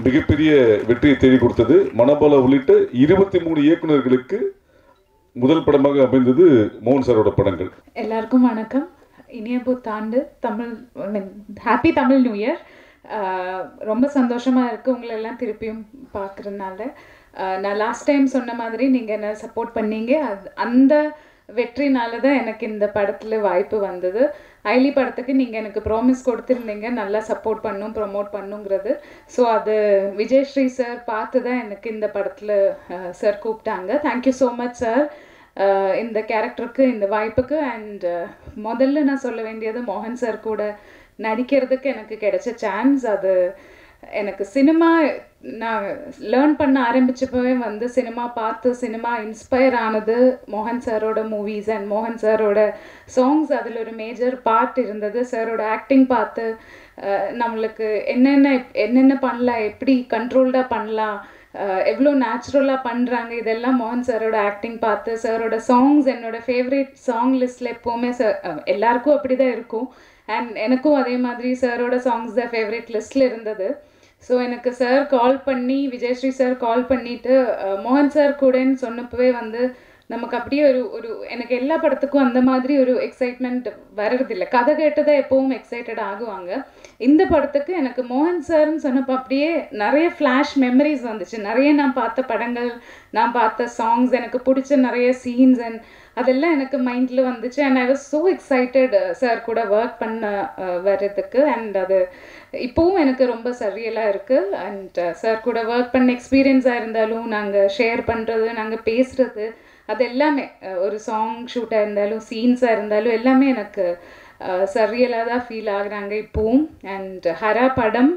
மிகப்பெரிய வெற்றியை தேடி கொடுத்தது. மனோபாலா உள்ளிட்ட 23 இயக்குநர்களுக்கு முதல் படமாக அமைந்தது மோகன் சாரோட படங்கள். எல்லாருக்கும் வணக்கம். இனிய புத்தாண்டு. Tamil happy Tamil new year. ரொம்ப சந்தோஷமாக இருக்குது உங்களை எல்லாம் திருப்பியும் பார்க்குறதுனால. நான் லாஸ்ட் டைம் சொன்ன மாதிரி நீங்கள் என்ன சப்போர்ட் பண்ணீங்க. அந்த வெற்றினால தான் எனக்கு இந்த படத்தில் வாய்ப்பு வந்தது. ஐலி படத்துக்கு நீங்கள் எனக்கு ப்ராமிஸ் கொடுத்துருந்தீங்க நல்லா சப்போர்ட் பண்ணும் ப்ரொமோட் பண்ணுங்கிறது. ஸோ அது விஜயஸ்ரீ சார் பார்த்து தான் எனக்கு இந்த படத்தில் சார் கூப்பிட்டாங்க. தேங்க்யூ ஸோ மச் சார் இந்த கேரக்டருக்கு இந்த வாய்ப்புக்கு. அண்ட் முதல்ல நான் சொல்ல வேண்டியது மோகன் சார் கூட நடிக்கிறதுக்கு எனக்கு கிடைச்ச சான்ஸ். அது எனக்கு சினிமா நான் லேர்ன் பண்ண ஆரம்பிச்சப்பவே வந்து சினிமா பார்த்து சினிமா இன்ஸ்பயர் ஆனது மோகன் சாரோட மூவிஸ் அண்ட் மோகன் சாரோட சாங்ஸ். அதில் ஒரு மேஜர் பார்ட் இருந்தது. சாரோட ஆக்டிங் பார்த்து நம்மளுக்கு என்னென்ன பண்ணலாம், எப்படி கண்ட்ரோல்டாக பண்ணலாம், எவ்வளோ நேச்சுரலாக பண்ணுறாங்க, இதெல்லாம் மோகன் சாரோட ஆக்டிங் பார்த்து. சாரோட சாங்ஸ் என்னோடய ஃபேவரட் சாங் லிஸ்ட்டில் எப்போவுமே சார் எல்லாருக்கும் அப்படி தான் இருக்கும். அண்ட் எனக்கும் அதே மாதிரி சாரோட சாங்ஸ் தான் ஃபேவரட் லிஸ்ட்டில் இருந்தது. ஸோ எனக்கு சார் கால் பண்ணி விஜயஸ்ரீ சார் கால் பண்ணிவிட்டு மோகன் சார் கூடன்னு சொன்னப்பவே வந்து நமக்கு அப்படியே ஒரு எனக்கு எல்லா படத்துக்கும் அந்த மாதிரி ஒரு எக்ஸைட்மெண்ட் வர்றதில்லை. கதை கேட்டுதான் எப்போவும் எக்ஸைட்டட் ஆகுவாங்க. இந்த படத்துக்கு எனக்கு மோகன் சார்ன்னு சொன்னப்போ அப்படியே நிறைய ஃப்ளாஷ் மெமரிஸ் வந்துச்சு. நிறைய நான் பார்த்த படங்கள், நான் பார்த்த சாங்ஸ், எனக்கு பிடிச்ச நிறைய சீன்ஸ் அண்ட் அதெல்லாம் எனக்கு மைண்டில் வந்துச்சு. And I was so excited sir கூட ஒர்க் பண்ண வர்றதுக்கு. அண்ட் அது இப்போவும் எனக்கு ரொம்ப சரியலாக இருக்குது. அண்ட் சார் கூட ஒர்க் பண்ண எக்ஸ்பீரியன்ஸாக இருந்தாலும், நாங்கள் ஷேர் பண்ணுறது, நாங்கள் பேசுகிறது, அது எல்லாமே ஒரு சாங் ஷூட்டாக இருந்தாலும் சீன்ஸாக இருந்தாலும் எல்லாமே எனக்கு சரியலாக தான் ஃபீல் ஆகுறாங்க இப்போவும். அண்ட் ஹரா படம்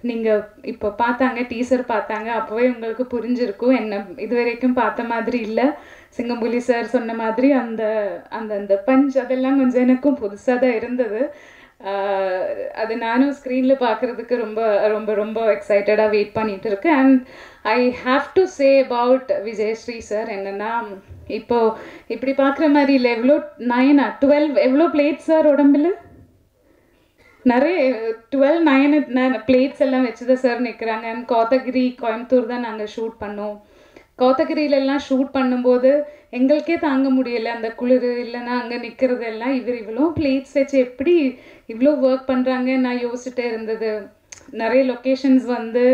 நீங்கள் இப்போ பார்த்தாங்க, டீசர் பார்த்தாங்க, அப்போவே உங்களுக்கு புரிஞ்சிருக்கும் என்ன இது வரைக்கும் பார்த்த மாதிரி இல்லை. சிங்கம்புலி சார் சொன்ன மாதிரி அந்த அந்த அந்த பஞ்ச் அதெல்லாம் கொஞ்சம் எனக்கும் புதுசாக தான் இருந்தது. அது நானும் ஸ்க்ரீனில் பார்க்குறதுக்கு ரொம்ப ரொம்ப ரொம்ப எக்ஸைட்டடாக வெயிட் பண்ணிகிட்டு இருக்கேன். And I have to say about Vijayasri sir என்னென்னா, இப்போது இப்படி பார்க்குற மாதிரி இல்லை, எவ்வளோ 12 எவ்வளோ பிளேட்ஸ் சார் உடம்பில் நிறைய 12 பிளேட்ஸ் எல்லாம் வச்சுதான் சார் நிற்கிறாங்க. அண்ட் கோத்தகிரி கோயம்புத்தூர் தான் நாங்கள் ஷூட் பண்ணோம். கோத்தகிரியிலெல்லாம் ஷூட் பண்ணும்போது எங்களுக்கே தாங்க முடியலை அந்த குளிர், இல்லைன்னா அங்கே நிற்கிறது எல்லாம். இவ்வளோ பிளேட்ஸ் வச்சு எப்படி இவ்வளோ ஒர்க் பண்ணுறாங்க நான் யோசிச்சுட்டே இருந்தது. நிறைய லொக்கேஷன்ஸ் வந்து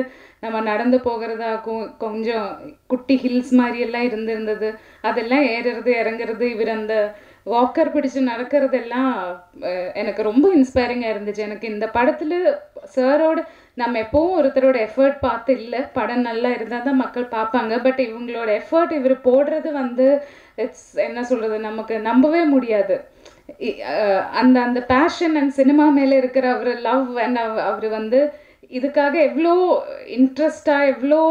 நம்ம நடந்து போகிறதாகும், கொஞ்சம் குட்டி ஹில்ஸ் மாதிரியெல்லாம் இருந்திருந்தது. அதெல்லாம் ஏறுறது இறங்குறது, இவர் அந்த வாக்கர் பிடிச்சு நடக்கிறதெல்லாம் எனக்கு ரொம்ப இன்ஸ்பைரிங்காக இருந்துச்சு. எனக்கு இந்த படத்தில் சாரோட நம்ம எப்போவும் ஒருத்தரோட எஃபர்ட் பார்த்து இல்லை, படம் நல்லா இருந்தால் தான் மக்கள் பார்ப்பாங்க. பட் இவங்களோட எஃபர்ட் இவர் போடுறது வந்து இட்ஸ் என்ன சொல்கிறது, நமக்கு நம்பவே முடியாது. அந்த அந்த பேஷன் அண்ட் சினிமா மேலே இருக்கிற அவர் லவ் அண்ட் அவர் வந்து இதுக்காக எவ்வளோ இன்ட்ரெஸ்டாக எவ்வளோ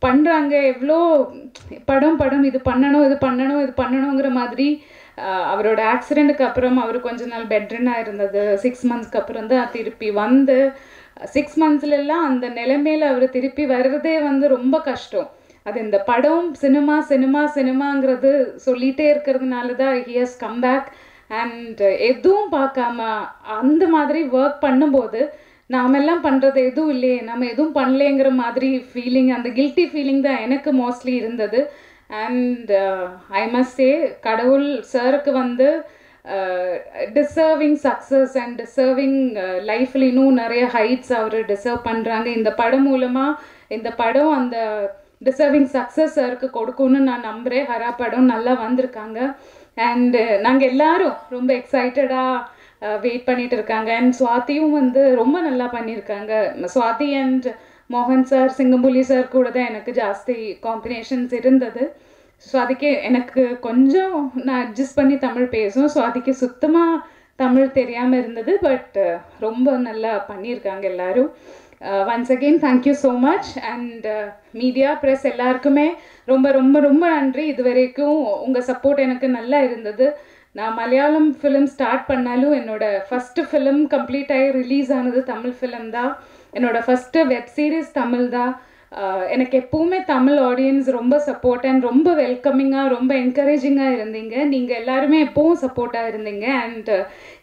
பண்ணுறாங்க, எவ்வளோ படம் இது பண்ணணுங்கிற மாதிரி. அவரோட ஆக்சிடெண்ட்டுக்கு அப்புறம் அவர் கொஞ்ச நாள் பெட்ரினாக இருந்தது. 6 மந்த்ஸ்க்கு அப்புறம் தான் திருப்பி வந்து 6 மந்த்ஸ்லாம் அந்த நிலைமையில் அவர் திருப்பி வர்றதே வந்து ரொம்ப கஷ்டம். அது இந்த படம் சினிமா சினிமா சினிமாங்கிறது சொல்லிகிட்டே இருக்கிறதுனால தான் he has come back. And எதுவும் பார்க்காம அந்த மாதிரி ஒர்க் பண்ணும்போது நாமெல்லாம் பண்ணுறது எதுவும் இல்லையே, நம்ம எதுவும் பண்ணலேங்கிற மாதிரி ஃபீலிங், அந்த கில்ட்டி ஃபீலிங் தான் எனக்கு மோஸ்ட்லி இருந்தது. அண்ட் ஐ மஸ்ட் சே கடவுள் சாருக்கு வந்து டிசர்விங் சக்ஸஸ் அண்ட் டிசர்விங் லைஃப்பில் இன்னும் நிறைய ஹைட்ஸ் அவர் டிசர்வ் பண்ணுறாங்க. இந்த படம் மூலமாக இந்த படம் அந்த டிசர்விங் சக்ஸஸ் சாருக்கு கொடுக்கும்னு நான் நம்புகிறேன். ஹரா படம் நல்லா வந்திருக்காங்க. அண்டு நாங்கள் எல்லாரும் ரொம்ப எக்ஸைட்டடாக வெயிட் பண்ணிட்டு இருக்காங்க. அண்ட் சுவாதியும் வந்து ரொம்ப நல்லா பண்ணியிருக்காங்க. சுவாதி அண்ட் மோகன் சார், சிங்கம்புலி சார் கூட தான் எனக்கு ஜாஸ்தி காம்பினேஷன்ஸ் இருந்தது. சுவாதிக்கு எனக்கு கொஞ்சம் நான் அட்ஜஸ்ட் பண்ணி தமிழ் பேசும், சுவாதிக்கு சுத்தமாக தமிழ் தெரியாமல் இருந்தது. பட் ரொம்ப நல்லா பண்ணியிருக்காங்க எல்லாரும். Once again thank you so much. And media press எல்லாருக்குமே ரொம்ப ரொம்ப ரொம்ப நன்றி. இது வரைக்கும் உங்கள் சப்போர்ட் எனக்கு நல்லா இருந்தது. நான் மலையாளம் ஃபிலிம் ஸ்டார்ட் பண்ணாலும் என்னோடய ஃபஸ்ட்டு ஃபிலிம் கம்ப்ளீட் ஆகி ரிலீஸ் ஆனது தமிழ் ஃபிலிம் தான். என்னோடய ஃபஸ்ட்டு வெப் சீரிஸ் தமிழ் தான். எனக்கு எப்போவுமே தமிழ் ஆடியன்ஸ் ரொம்ப சப்போர்ட் அண்ட் ரொம்ப வெல்கமிங்காக ரொம்ப என்கரேஜிங்காக இருந்தீங்க. நீங்கள் எல்லாருமே எப்போவும் சப்போர்ட்டாக இருந்தீங்க. அண்ட்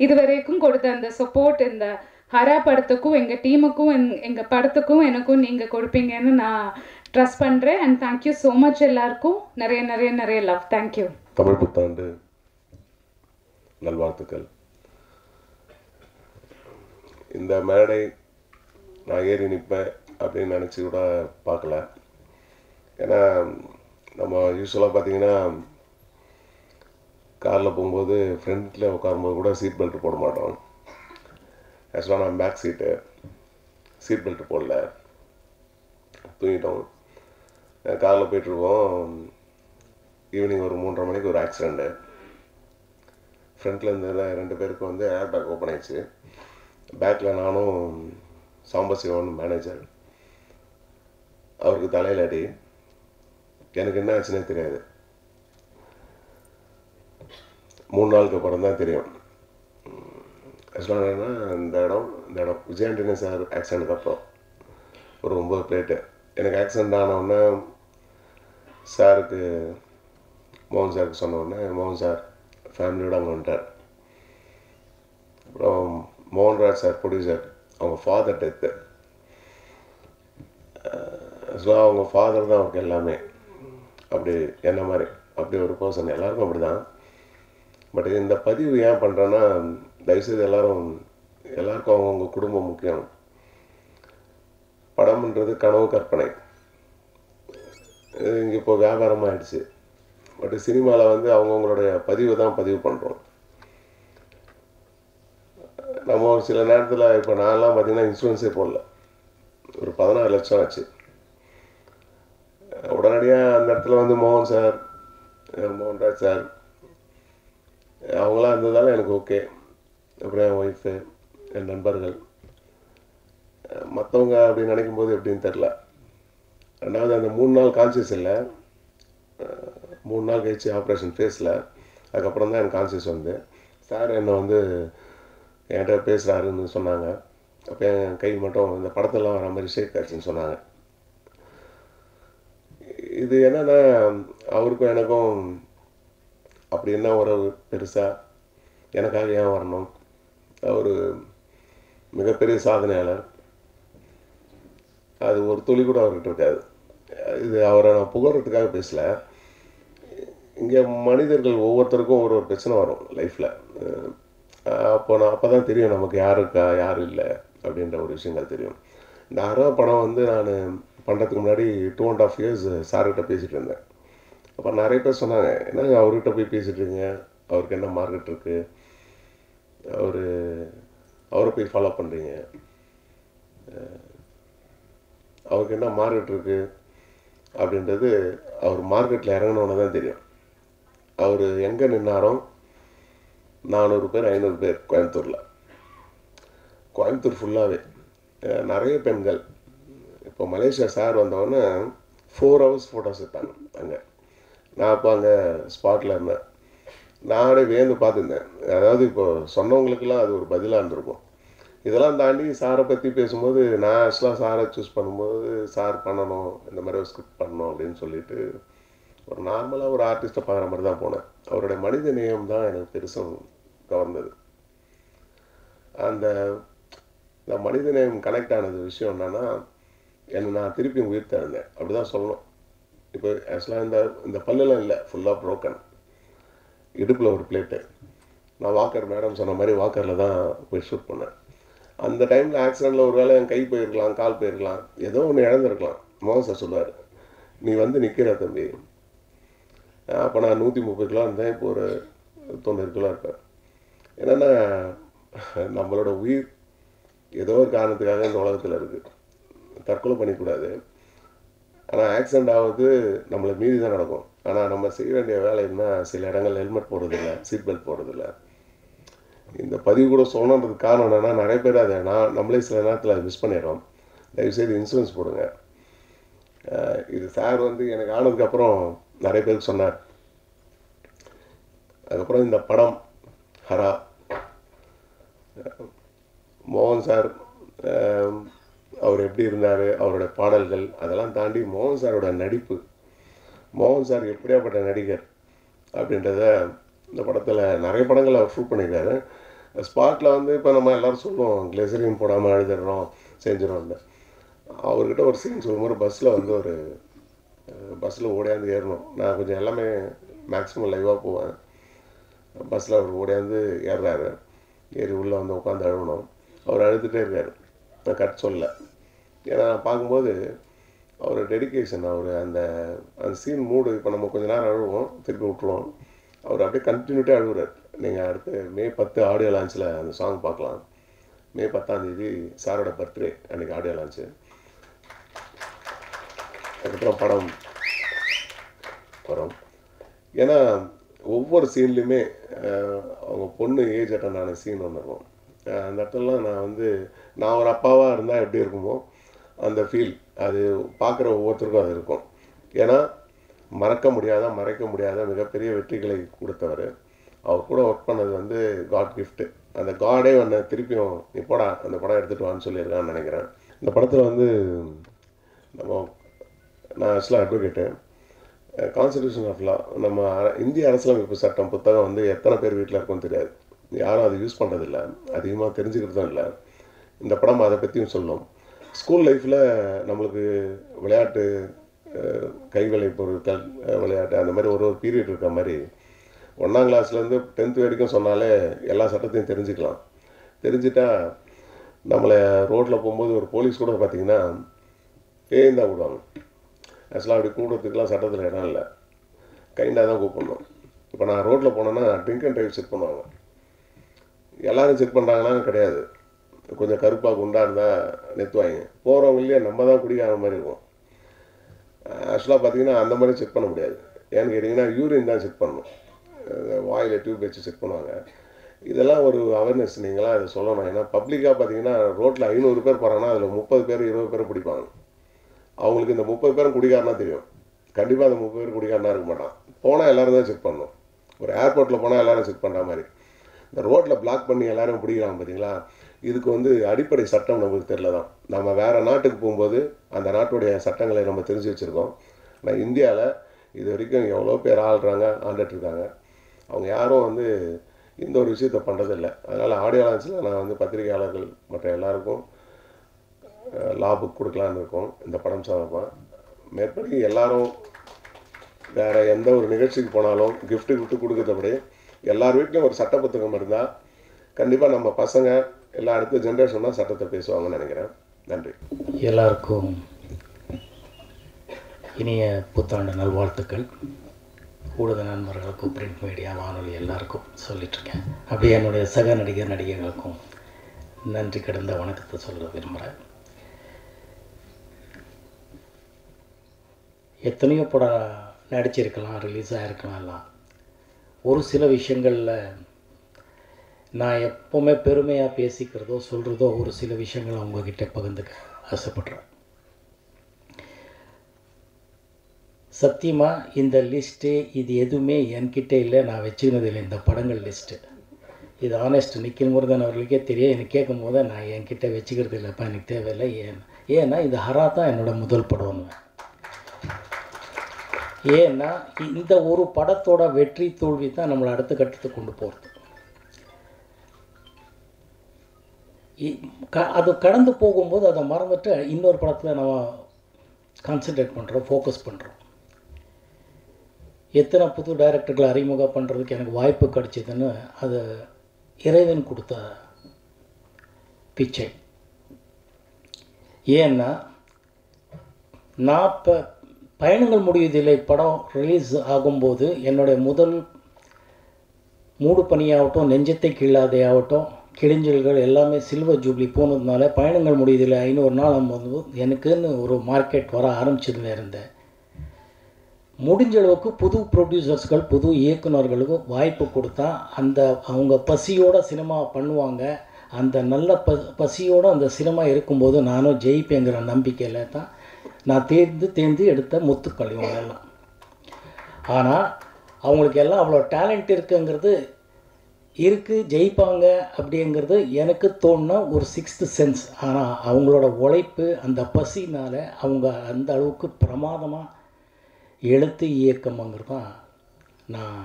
இது வரைக்கும் கொடுத்த அந்த சப்போர்ட் இந்த ஹரா படத்துக்கும் எங்கள் டீமுக்கும் எங்கள் படத்துக்கும் எனக்கும் நீங்கள் கொடுப்பீங்கன்னு நான் ட்ரஸ்ட் பண்ணுறேன். அண்ட் தேங்க்யூ ஸோ மச் எல்லாருக்கும். நிறைய நிறைய நிறைய லவ். தேங்க்யூ. தமிழ் புத்தாண்டு நல்வாழ்த்துக்கள். இந்த மேடை நான் ஏறி நிற்பேன் அப்படின்னு நினச்சி கூட பார்க்கல. ஏன்னா நம்ம யூஸ்வலாக பார்த்தீங்கன்னா காரில் போகும்போது ஃப்ரண்ட்டில் உட்காரும்போது கூட சீட் பெல்ட் போட மாட்டோம். ஆக்சுவலாக நான் பேக் சீட் பெல்ட் போடல, தூங்கிட்டோம். காரில் போயிட்டுருக்கோம். ஈவினிங் ஒரு 3:30 மணிக்கு ஒரு ஆக்சிடெண்ட்டு. ஃப்ரண்ட்டில் இருந்த 2 பேருக்கு வந்து ஏர் பேக் ஓப்பன் ஆயிடுச்சு. பேக்கில் நானும் சாம்பசிவன் மேனேஜர். அவருக்கு தலையில் அடி. எனக்கு என்ன ஆச்சுன்னே தெரியாது. 3 நாளுக்கு அப்புறம் தான் தெரியும். ஆக்சுவலாக என்னன்னா இந்த இடம் விஜயாண்டனி சார் ஆக்சிடெண்ட்டுக்கு அப்புறம் ஒரு 9 பிளேட்டு. எனக்கு ஆக்சிடெண்ட் ஆனவுடனே சாருக்கு மோகன் சாருக்கு சொன்னோடனே மோகன் சார் ஃபேமிலியோடு அங்கே வந்துட்டார். அப்புறம் மோகன்ராஜ் சார் ப்ரொடியூசர், அவங்க ஃபாதர் டெத்து. ஸோ அவங்க ஃபாதர் தான் அவருக்கு எல்லாமே. அப்படி என்ன மாதிரி அப்படி ஒரு பர்சன். எல்லாருக்கும் அப்படி தான். பட் இந்த பதிவு ஏன் பண்ணுறேன்னா, தயவுசெய்து எல்லாருக்கும் அவங்கவுங்க குடும்பம் முக்கியம். படம்ன்றது கனவு கற்பனை. இங்கே இப்போ வியாபாரமாகிடுச்சு. பட் சினிமாவில் வந்து அவங்கவுங்களுடைய பதிவை தான் பதிவு பண்ணுறோம். நம்ம ஒரு சில நேரத்தில் இப்போ நான்லாம் பார்த்திங்கன்னா இன்சூரன்ஸே போடல. ஒரு 16 லட்சம் ஆச்சு. உடனடியாக அந்த இடத்துல வந்து மோகன் சார், மோகன்ராஜ் சார் அவங்களாம் இருந்ததால் எனக்கு ஓகே. அப்புறம் என் ஒய்ஃபு, என் நண்பர்கள், மற்றவங்க அப்படி நினைக்கும் போது எப்படின்னு தெரில. ரெண்டாவது அந்த 3 நாள் கான்சியஸ் இல்லை. 3 நாள் கழிச்சு ஆப்ரேஷன் ஃபேஸில். அதுக்கப்புறம் தான் எனக்கு கான்சியஸ் வந்து சார் என்னை வந்து என்கிட்ட பேசுகிறாருன்னு சொன்னாங்க. அப்போ என் கை மட்டும் இந்த படத்தெல்லாம் வர மாதிரி ஷேக் ஆச்சுன்னு சொன்னாங்க. இது என்னென்னா அவருக்கும் எனக்கும் அப்படி என்ன உறவு பெருசாக, எனக்காக ஏன் வரணும்? அவர் மிகப்பெரிய சாதனையாளர். அது ஒரு துளி கூட அவர்கிட்ட இருக்காது. இது அவரை நான் புகழ்றதுக்காக பேசல. இங்கே மனிதர்கள் ஒவ்வொருத்தருக்கும் ஒரு பிரச்சனை வரும் லைஃப்பில். அப்போ தான் தெரியும் நமக்கு யார் இருக்கா யார் இல்லை அப்படின்ற ஒரு விஷயங்கள் தெரியும். இந்த ஹரா படம் வந்து நான் பண்ணுறதுக்கு முன்னாடி 2.5 years சார்கிட்ட பேசிகிட்டு இருந்தேன். அப்போ நிறைய பேர் சொன்னாங்க, என்னங்க அவர்கிட்ட போய் பேசிகிட்டு இருக்கீங்க, அவருக்கு என்ன மார்க்கெட் இருக்குது, அவரை போய் ஃபாலோ பண்ணுறீங்க, அவருக்கு என்ன மார்க்கெட் இருக்குது அப்படின்றது அவர் மார்க்கெட்டில் இறங்கினோன்னு தான் தெரியும். அவர் எங்கே நின்னாரோ 400 பேர் 500 பேர் கோயம்புத்தூர் ஃபுல்லாகவே நிறைய பெண்கள். இப்போ மலேசியா சார் வந்தவொடனே 4 hours ஃபோட்டோஸ் எடுத்தாங்க அங்கே. நான் அப்போ அங்கே ஸ்பாட்டில் இருந்தேன். நானே வேந்து பார்த்துருந்தேன். அதாவது இப்போ சொன்னவங்களுக்கெல்லாம் அது ஒரு பதிலாக இருந்திருக்கும். இதெல்லாம் தாண்டி சாரை பற்றி பேசும்போது நான் ஆக்சுவலாக சாரை சூஸ் பண்ணும்போது சார் பண்ணணும், இந்த மாதிரி ஒரு ஸ்கிரிப்ட் பண்ணணும் அப்படின்னு சொல்லிட்டு ஒரு நார்மலாக ஒரு ஆர்டிஸ்ட்டை பார்க்குற மாதிரி தான் போனேன். அவருடைய மனித நேயம் தான் எனக்கு பெருசும் கவர்ந்தது. அந்த மனித நேயம் கனெக்ட் ஆனது விஷயம் என்னன்னா, என்னை நான் திருப்பி உயிர் தந்தேன் அப்படி தான் சொல்லணும். இப்போ ஆக்சுவலாக இந்த பல்லெல்லாம் இல்லை, ஃபுல்லாக ப்ரோக்கன், இடுப்பில் ஒரு பிளேட்டு. நான் வாக்கர் மேடம் சொன்ன மாதிரி வாக்கரில் தான் போய் ஷூட் பண்ணேன். அந்த டைமில் ஆக்சிடெண்ட்டில் ஒரு வேளை என் கை போயிருக்கலாம், கால் போயிருக்கலாம், ஏதோ ஒன்று இழந்திருக்கலாம். மோகன் சார் சொல்லுவார், நீ வந்து நிற்கிற தம்பி. அப்போ நான் 130 கிலோ இருந்தேன், இப்போ ஒரு 90 கிலோ இருப்பேன். என்னென்னா நம்மளோட உயிர் ஏதோ ஒரு காரணத்துக்காக இந்த உலகத்தில் இருக்குது. தற்கொலை பண்ணிக்கூடாது. ஆனால் ஆக்சிடெண்ட் ஆகுது நம்மளை மீறி தான் நடக்கும். ஆனால் நம்ம செய்ய வேண்டிய வேலை என்ன, சில இடங்கள் ஹெல்மெட் போடுறதில்ல, சீட் பெல்ட் போடுறதில்ல. இந்த பதிவு கூட சொல்லணுன்றதுக்கு காரணம் என்னென்னா, நிறைய பேர் அதை நம்மளே சில நேரத்தில் அதை மிஸ் பண்ணிடுறோம். தயவுசெய்து இன்சூரன்ஸ் போடுங்க. இது சார் வந்து எனக்கு ஆனதுக்கப்புறம் நிறைய பேருக்கு சொன்னார். அதுக்கப்புறம் இந்த படம் ஹரா, மோகன் சார் அவர் எப்படி இருந்தார், அவரோட பாடல்கள், அதெல்லாம் தாண்டி மோகன் சாரோட நடிப்பு, மோகன் சார் எப்படியாப்பட்ட நடிகர் அப்படின்றத இந்த படத்தில் நிறைய படங்கள் அவர் ஷூட் பண்ணியிருக்காரு. ஸ்பாட்டில் வந்து இப்போ நம்ம எல்லோரும் சொல்லுவோம் கிளெசரின் போடாமல் எழுதிடுறோம் செஞ்சிடறோம்னு. அவர்கிட்ட ஒரு சீன் சொல்லும்போது பஸ்ஸில் வந்து ஒரு பஸ்ஸில் ஓடியாந்து ஏறணும். நான் கொஞ்சம் எல்லாமே மேக்ஸிமம் லைவாக போவேன். பஸ்ஸில் அவர் ஓடியாந்து ஏறுறாரு. ஏறி உள்ளே வந்து உட்காந்து அழுகணும். அவர் அழுதுகிட்டே இருக்கார். நான் கட் சொல்லலை, ஏன்னா நான் பார்க்கும்போது அவர் டெடிக்கேஷன், அவர் அந்த சீன் மூடு. இப்போ நம்ம கொஞ்சம் நேரம் அழுவோம், திருப்பி விட்டுருவோம். அவர் அப்படியே கண்டினியூட்டாக அழுகுறார். நீங்கள் அடுத்து May 10 ஆடியோ லான்ச்சில் அந்த சாங் பார்க்கலாம். May 10 சாரோட பர்த்டே அன்றைக்கி ஆடியோ லான்ச்சு. அதுக்கப்புறம் படம் வரும். ஏன்னா ஒவ்வொரு சீன்லேயுமே அவங்க பொண்ணு ஏஜ் அட்டன் ஆன சீன் ஒன்று இருக்கும். அந்த இடத்துலலாம் நான் ஒரு அப்பாவாக இருந்தால் எப்படி இருக்குமோ அந்த ஃபீல் அது பார்க்குற ஒவ்வொருத்தருக்கும் அது இருக்கும். ஏன்னா மறக்க முடியாத மிகப்பெரிய வெற்றிகளை கொடுத்தவர். அவர் கூட ஒர்க் பண்ணது காட் கிஃப்ட்டு. அந்த காடே திருப்பியும் நீ போடா அந்த படம் எடுத்துகிட்டு வான்னு சொல்லியிருக்கான்னு நினைக்கிறேன். இந்த படத்தில் நான் ஆக்சுவலாக அட்வொகேட்டு. கான்ஸ்டிடியூஷன் ஆஃப் லா, நம்ம இந்திய அரசியலமைப்பு சட்டம் புத்தகம் எத்தனை பேர் வீட்டில் இருக்கும்னு தெரியாது. யாரும் அதை யூஸ் பண்ணுறதில்ல, அதிகமாக தெரிஞ்சுக்கிறதும் இல்லை. இந்த படம் அதை பற்றியும் சொல்லும். ஸ்கூல் லைஃப்பில் நம்மளுக்கு விளையாட்டு, கைவிளை பொருட்கள் விளையாட்டு, அந்த மாதிரி ஒரு பீரியட் இருக்கிற மாதிரி 1ஆம் கிளாஸ்லேருந்து 10th வரைக்கும் சொன்னாலே எல்லா சட்டத்தையும் தெரிஞ்சுக்கலாம். தெரிஞ்சுட்டா நம்மளை ரோட்டில் போகும்போது ஒரு போலீஸ் கூட பார்த்திங்கன்னா பேய்ந்தா விடுவாங்க. ஆக்சுவலாக அப்படி கூடுறதுக்கெலாம் சட்டத்தில் இடம் இல்லை, கைண்டாக தான் கூப்பிடணும். இப்போ நான் ரோட்டில் போனேன்னா ட்ரிங்க் அண்ட் ட்ரைவ் செக் பண்ணுவாங்க. எல்லோரும் செக் பண்ணுறாங்களான்னு கிடையாது. கொஞ்சம் கருப்பாக குண்டாக இருந்தால் நிறுத்துவாங்க. போகிறவங்களே நம்ம தான் குடிக்காத மாதிரி இருக்கும். ஆக்சுவலாக பார்த்திங்கன்னா அந்த மாதிரி செக் பண்ண முடியாது. ஏன்னு கேட்டிங்கன்னா யூரின் தான் செக் பண்ணணும். வாயில் டியூப் வச்சு செக் பண்ணுவாங்க. இதெல்லாம் ஒரு அவேர்னஸ் நீங்களாம் அதை சொல்லணும். ஏன்னா பப்ளிக்காக பார்த்திங்கன்னா ரோட்டில் 500 பேர் போகிறாங்கன்னா அதில் 30 பேர் 20 பேர் பிடிப்பாங்க. அவங்களுக்கு இந்த 30 பேரும் குடிக்காரனா தெரியும். கண்டிப்பாக அந்த 30 பேர் குடிக்காரனா இருக்க மாட்டான். போனால் எல்லோரும் தான் செக் பண்ணணும். ஒரு ஏர்போர்ட்டில் போனால் எல்லோரும் செக் பண்ணுற மாதிரி இந்த ரோட்டில் பிளாக் பண்ணி எல்லோரும் பிடிக்கிறாங்க பார்த்தீங்களா. இதுக்கு அடிப்படை சட்டம் நம்மளுக்கு தெரியல தான். நம்ம வேறு நாட்டுக்கு போகும்போது அந்த நாட்டுடைய சட்டங்களை நம்ம தெரிஞ்சு வச்சுருக்கோம். ஆனால் இந்தியாவில் இது வரைக்கும் எவ்வளோ பேர் ஆண்டுட்ருக்காங்க. அவங்க யாரும் இந்த ஒரு விஷயத்தை பண்ணுறதில்லை. அதனால் ஆடியோ லான்ச்சில் நான் பத்திரிகையாளர்கள் மற்ற எல்லாருக்கும் லா புக் கொடுக்கலான்னு இருக்கோம். இந்த படம் சார்பாக மேற்படி எல்லாரும் வேறு எந்த ஒரு நிகழ்ச்சிக்கு போனாலும் கிஃப்ட்டு கொடுக்கறதபடி எல்லார் வீட்லையும் ஒரு சட்ட புத்தகம் இருந்தால் கண்டிப்பாக நம்ம பசங்க எல்லா அடுத்த ஜென்ரேஷன் தான் சட்டத்தை பேசுவாங்கன்னு நினைக்கிறேன். நன்றி. எல்லாருக்கும் இனிய புத்தாண்டு நல்வாழ்த்துக்கள். ஊடக நண்பர்களுக்கும் பிரிண்ட் மீடியா வானொலி எல்லாருக்கும் சொல்லிகிட்ருக்கேன். அப்படியே என்னுடைய சக நடிகர்களுக்கும் நன்றி கடந்த வணக்கத்தை சொல்ல விரும்புகிறேன். எத்தனையோ படம் நடிச்சிருக்கலாம், ரிலீஸ் ஆகிருக்கலாம். எல்லாம் ஒரு சில விஷயங்களில் நான் எப்போவுமே பெருமையாக பேசிக்கிறதோ சொல்கிறதோ ஒரு சில விஷயங்களை அவங்கக்கிட்ட பகிர்ந்துக்க ஆசைப்படுறேன். சத்தியமாக இந்த லிஸ்ட்டு இது எதுவுமே என்கிட்ட இல்லை, நான் வச்சுக்கினது இல்லை. இந்த படங்கள் லிஸ்ட்டு இது ஆனஸ்ட் நிக்கில் முருகன் அவர்களுக்கே தெரியும். எனக்கு கேட்கும் போது நான் என்கிட்ட வச்சுக்கிறது இல்லைப்பா, எனக்கு தேவையில்லை. ஏன்னா இந்த ஹரா தான் என்னோட முதல் படம்னு. ஏன்னா இந்த ஒரு படத்தோட வெற்றி தோல்வி தான் நம்மளை அடுத்த கட்டத்துக்கு கொண்டு போகிறது. அது கடந்து போகும்போது அதை மறந்துட்டு இன்னொரு படத்தில் நம்ம கான்சென்ட்ரேட் பண்ணுறோம், ஃபோக்கஸ் பண்ணுறோம். எத்தனை புது டைரக்டர்களை அறிமுகம் பண்ணுறதுக்கு எனக்கு வாய்ப்பு கிடைச்சிதுன்னு அது இறைவன் கொடுத்த பிச்சை. ஏன்னா நான் இப்போ பயணங்கள் முடிவதில்லை படம் ரிலீஸ் ஆகும்போது என்னுடைய முதல் மூடு பணியாகட்டும், நெஞ்சத்தை கிள்ளாதே ஆகட்டும், கிழிஞ்சல்கள் எல்லாமே சில்வர் ஜூப்ளி போனதுனால பயணங்கள் முடிவதில்லை 500 நாள் போது எனக்குன்னு ஒரு மார்க்கெட் வர ஆரம்பிச்சதுல இருந்தேன். முடிஞ்ச அளவுக்கு புது ப்ரொடியூசர்ஸ்கள், புது இயக்குநர்களுக்கு வாய்ப்பு கொடுத்தா அவங்க பசியோட சினிமா பண்ணுவாங்க. அந்த நல்ல பசியோடு அந்த சினிமா இருக்கும்போது நானும் ஜெயிப்பேங்கிற நம்பிக்கையில் தான் நான் தேர்ந்து எடுத்த முத்துக்கள் இவங்களெல்லாம். ஆனால் அவங்களுக்கு எல்லாம் அவ்வளோ டேலண்ட் இருக்குங்கிறது இருக்குது, ஜெயிப்பாங்க அப்படிங்கிறது எனக்கு தோணுன ஒரு 6th சென்ஸ். ஆனால் அவங்களோட உழைப்பு, அந்த பசினால் அவங்க அந்த அளவுக்கு பிரமாதமாக எழுத்து இயக்கம்ங்கிறது தான் நான்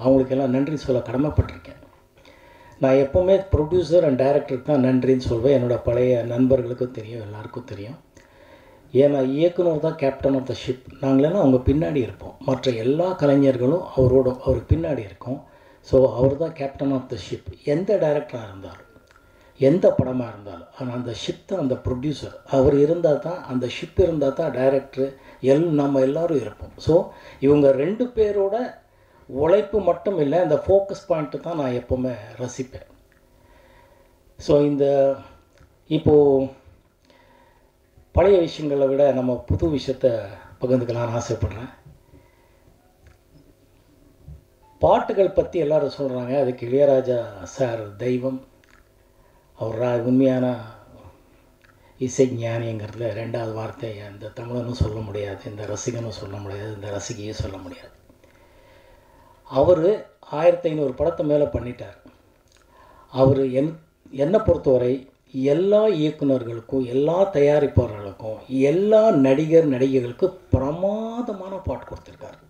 அவங்களுக்கெல்லாம் நன்றி சொல்ல கடமைப்பட்டிருக்கேன். நான் எப்போவுமே ப்ரொடியூசர் அண்ட் டைரக்டருக்கு தான் நன்றின்னு சொல்வேன். என்னோடய பழைய நண்பர்களுக்கும் தெரியும், எல்லாருக்கும் தெரியும். ஏன்னா இயக்குனர் தான் கேப்டன் ஆஃப் த ஷிப். நாங்களெல்லாம் அவங்க பின்னாடி இருப்போம். மற்ற எல்லா கலைஞர்களும் அவர் பின்னாடி இருக்கோம். ஸோ அவர் தான் கேப்டன் ஆஃப் த ஷிப். எந்த டைரக்டராக இருந்தாலும், எந்த படமாக இருந்தாலும், ஆனால் அந்த ஷிப் தான் அந்த ப்ரொடியூசர். அவர் இருந்தால் தான், அந்த ஷிப் இருந்தால் தான் டைரக்டரு நம்ம எல்லோரும் இருப்போம். ஸோ இவங்க 2 பேரோட உழைப்பு மட்டும் இல்லை, அந்த ஃபோக்கஸ் பாயிண்ட்டு தான் நான் எப்போவுமே ரசிப்பேன். ஸோ இப்போது பழைய விஷயங்களை விட நம்ம புது விஷயத்தை பகிர்ந்துக்கலாம்னு ஆசைப்பட்றேன். பாட்டுகள் பற்றி எல்லோரும் சொல்கிறாங்க, அதுக்கு இளையராஜா சார் தெய்வம். அவர் உண்மையான இசை ஞானிங்கிறதுல 2வது வார்த்தை இந்த தமிழனும் சொல்ல முடியாது, இந்த ரசிகனும் சொல்ல முடியாது, இந்த ரசிகையும் சொல்ல முடியாது. அவர் 1500 படத்தை மேலே பண்ணிட்டார். அவர் என்னை பொறுத்தவரை எல்லா இயக்குநர்களுக்கும், எல்லா தயாரிப்பாளர்களுக்கும், எல்லா நடிகைகளுக்கும் பிரமாதமான பாட்டு கொடுத்துருக்காரு.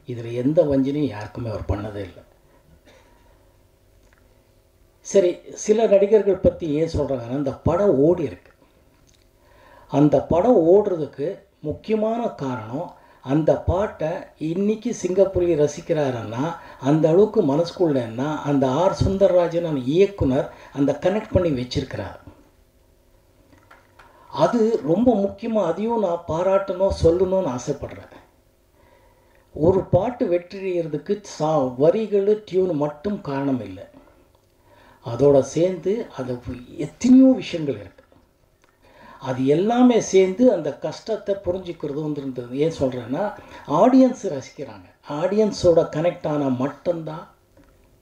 இதில் எந்த வஞ்சனையும் யாருக்குமே அவர் பண்ணதே இல்லை. சரி, சில நடிகர்கள் பற்றி ஏன் சொல்கிறாங்கன்னா, அந்த படம் ஓடி இருக்கு. அந்த படம் ஓடுறதுக்கு முக்கியமான காரணம், அந்த பாட்டை இன்றைக்கி சிங்கப்பூரி ரசிக்கிறாருன்னா அந்த அளவுக்கு மனசுக்குள்ளேன்னா அந்த ஆர் சுந்தரராஜன் அந்த இயக்குனர் அந்த கனெக்ட் பண்ணி வச்சிருக்கிறார். அது ரொம்ப முக்கியமாக. அதையும் நான் பாராட்டணும், சொல்லணும்னு ஆசைப்படுறேன். ஒரு பாட்டு வெற்றியறதுக்கு வரிகள், டியூன் மட்டும் காரணம் இல்லை. அதோட சேர்ந்து அது எத்தனையோ விஷயங்கள் இருக்குது. அது எல்லாமே சேர்ந்து அந்த கஷ்டத்தை புரிஞ்சுக்கிறது வந்துருந்தது. ஏன் சொல்கிறேன்னா, ஆடியன்ஸ் ரசிக்கிறாங்க. ஆடியன்ஸோட கனெக்ட் ஆனால் மட்டும்தான்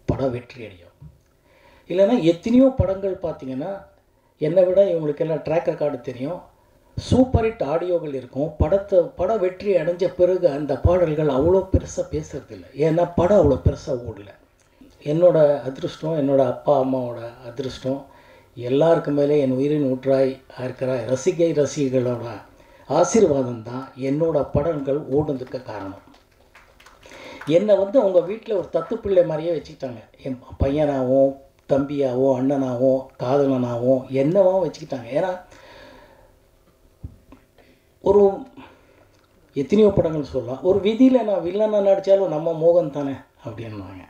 படம் வெற்றி அடையும். இல்லைன்னா எத்தனையோ படங்கள் பார்த்திங்கன்னா, என்னை விட இவங்களுக்கெல்லாம் ட்ராக் ரெக்கார்டு தெரியும், சூப்பர் ஹிட் ஆடியோகள் இருக்கும். படம் வெற்றி அடைஞ்ச பிறகு அந்த பாடல்கள் அவ்வளோ பெருசாக பேசுறதில்லை. ஏன்னா படம் அவ்வளோ பெருசாக ஓடல. என்னோடய அதிருஷ்டம், என்னோடய அப்பா அம்மாவோட அதிருஷ்டம், எல்லாருக்கு மேலே என் உயிரின் ஊற்றாய் இருக்கிற ரசிகைகளோட ஆசீர்வாதம் தான் என்னோட படங்கள் ஓடுறதுக்கு காரணம். என்னை அவங்க வீட்டில் ஒரு தத்து பிள்ளை மாதிரியே வச்சுக்கிட்டாங்க. என் பையனாகவும், தம்பியாகவும், அண்ணனாகவும், காதலனாகவும் என்னவாகவும் வச்சுக்கிட்டாங்க. ஏன்னா ஒரு எத்தனையோ படங்கள் சொல்லலாம். ஒரு விதியில் நான் வில்லனை நடித்தாலும் நம்ம மோகன் தானே அப்படின்னாங்க.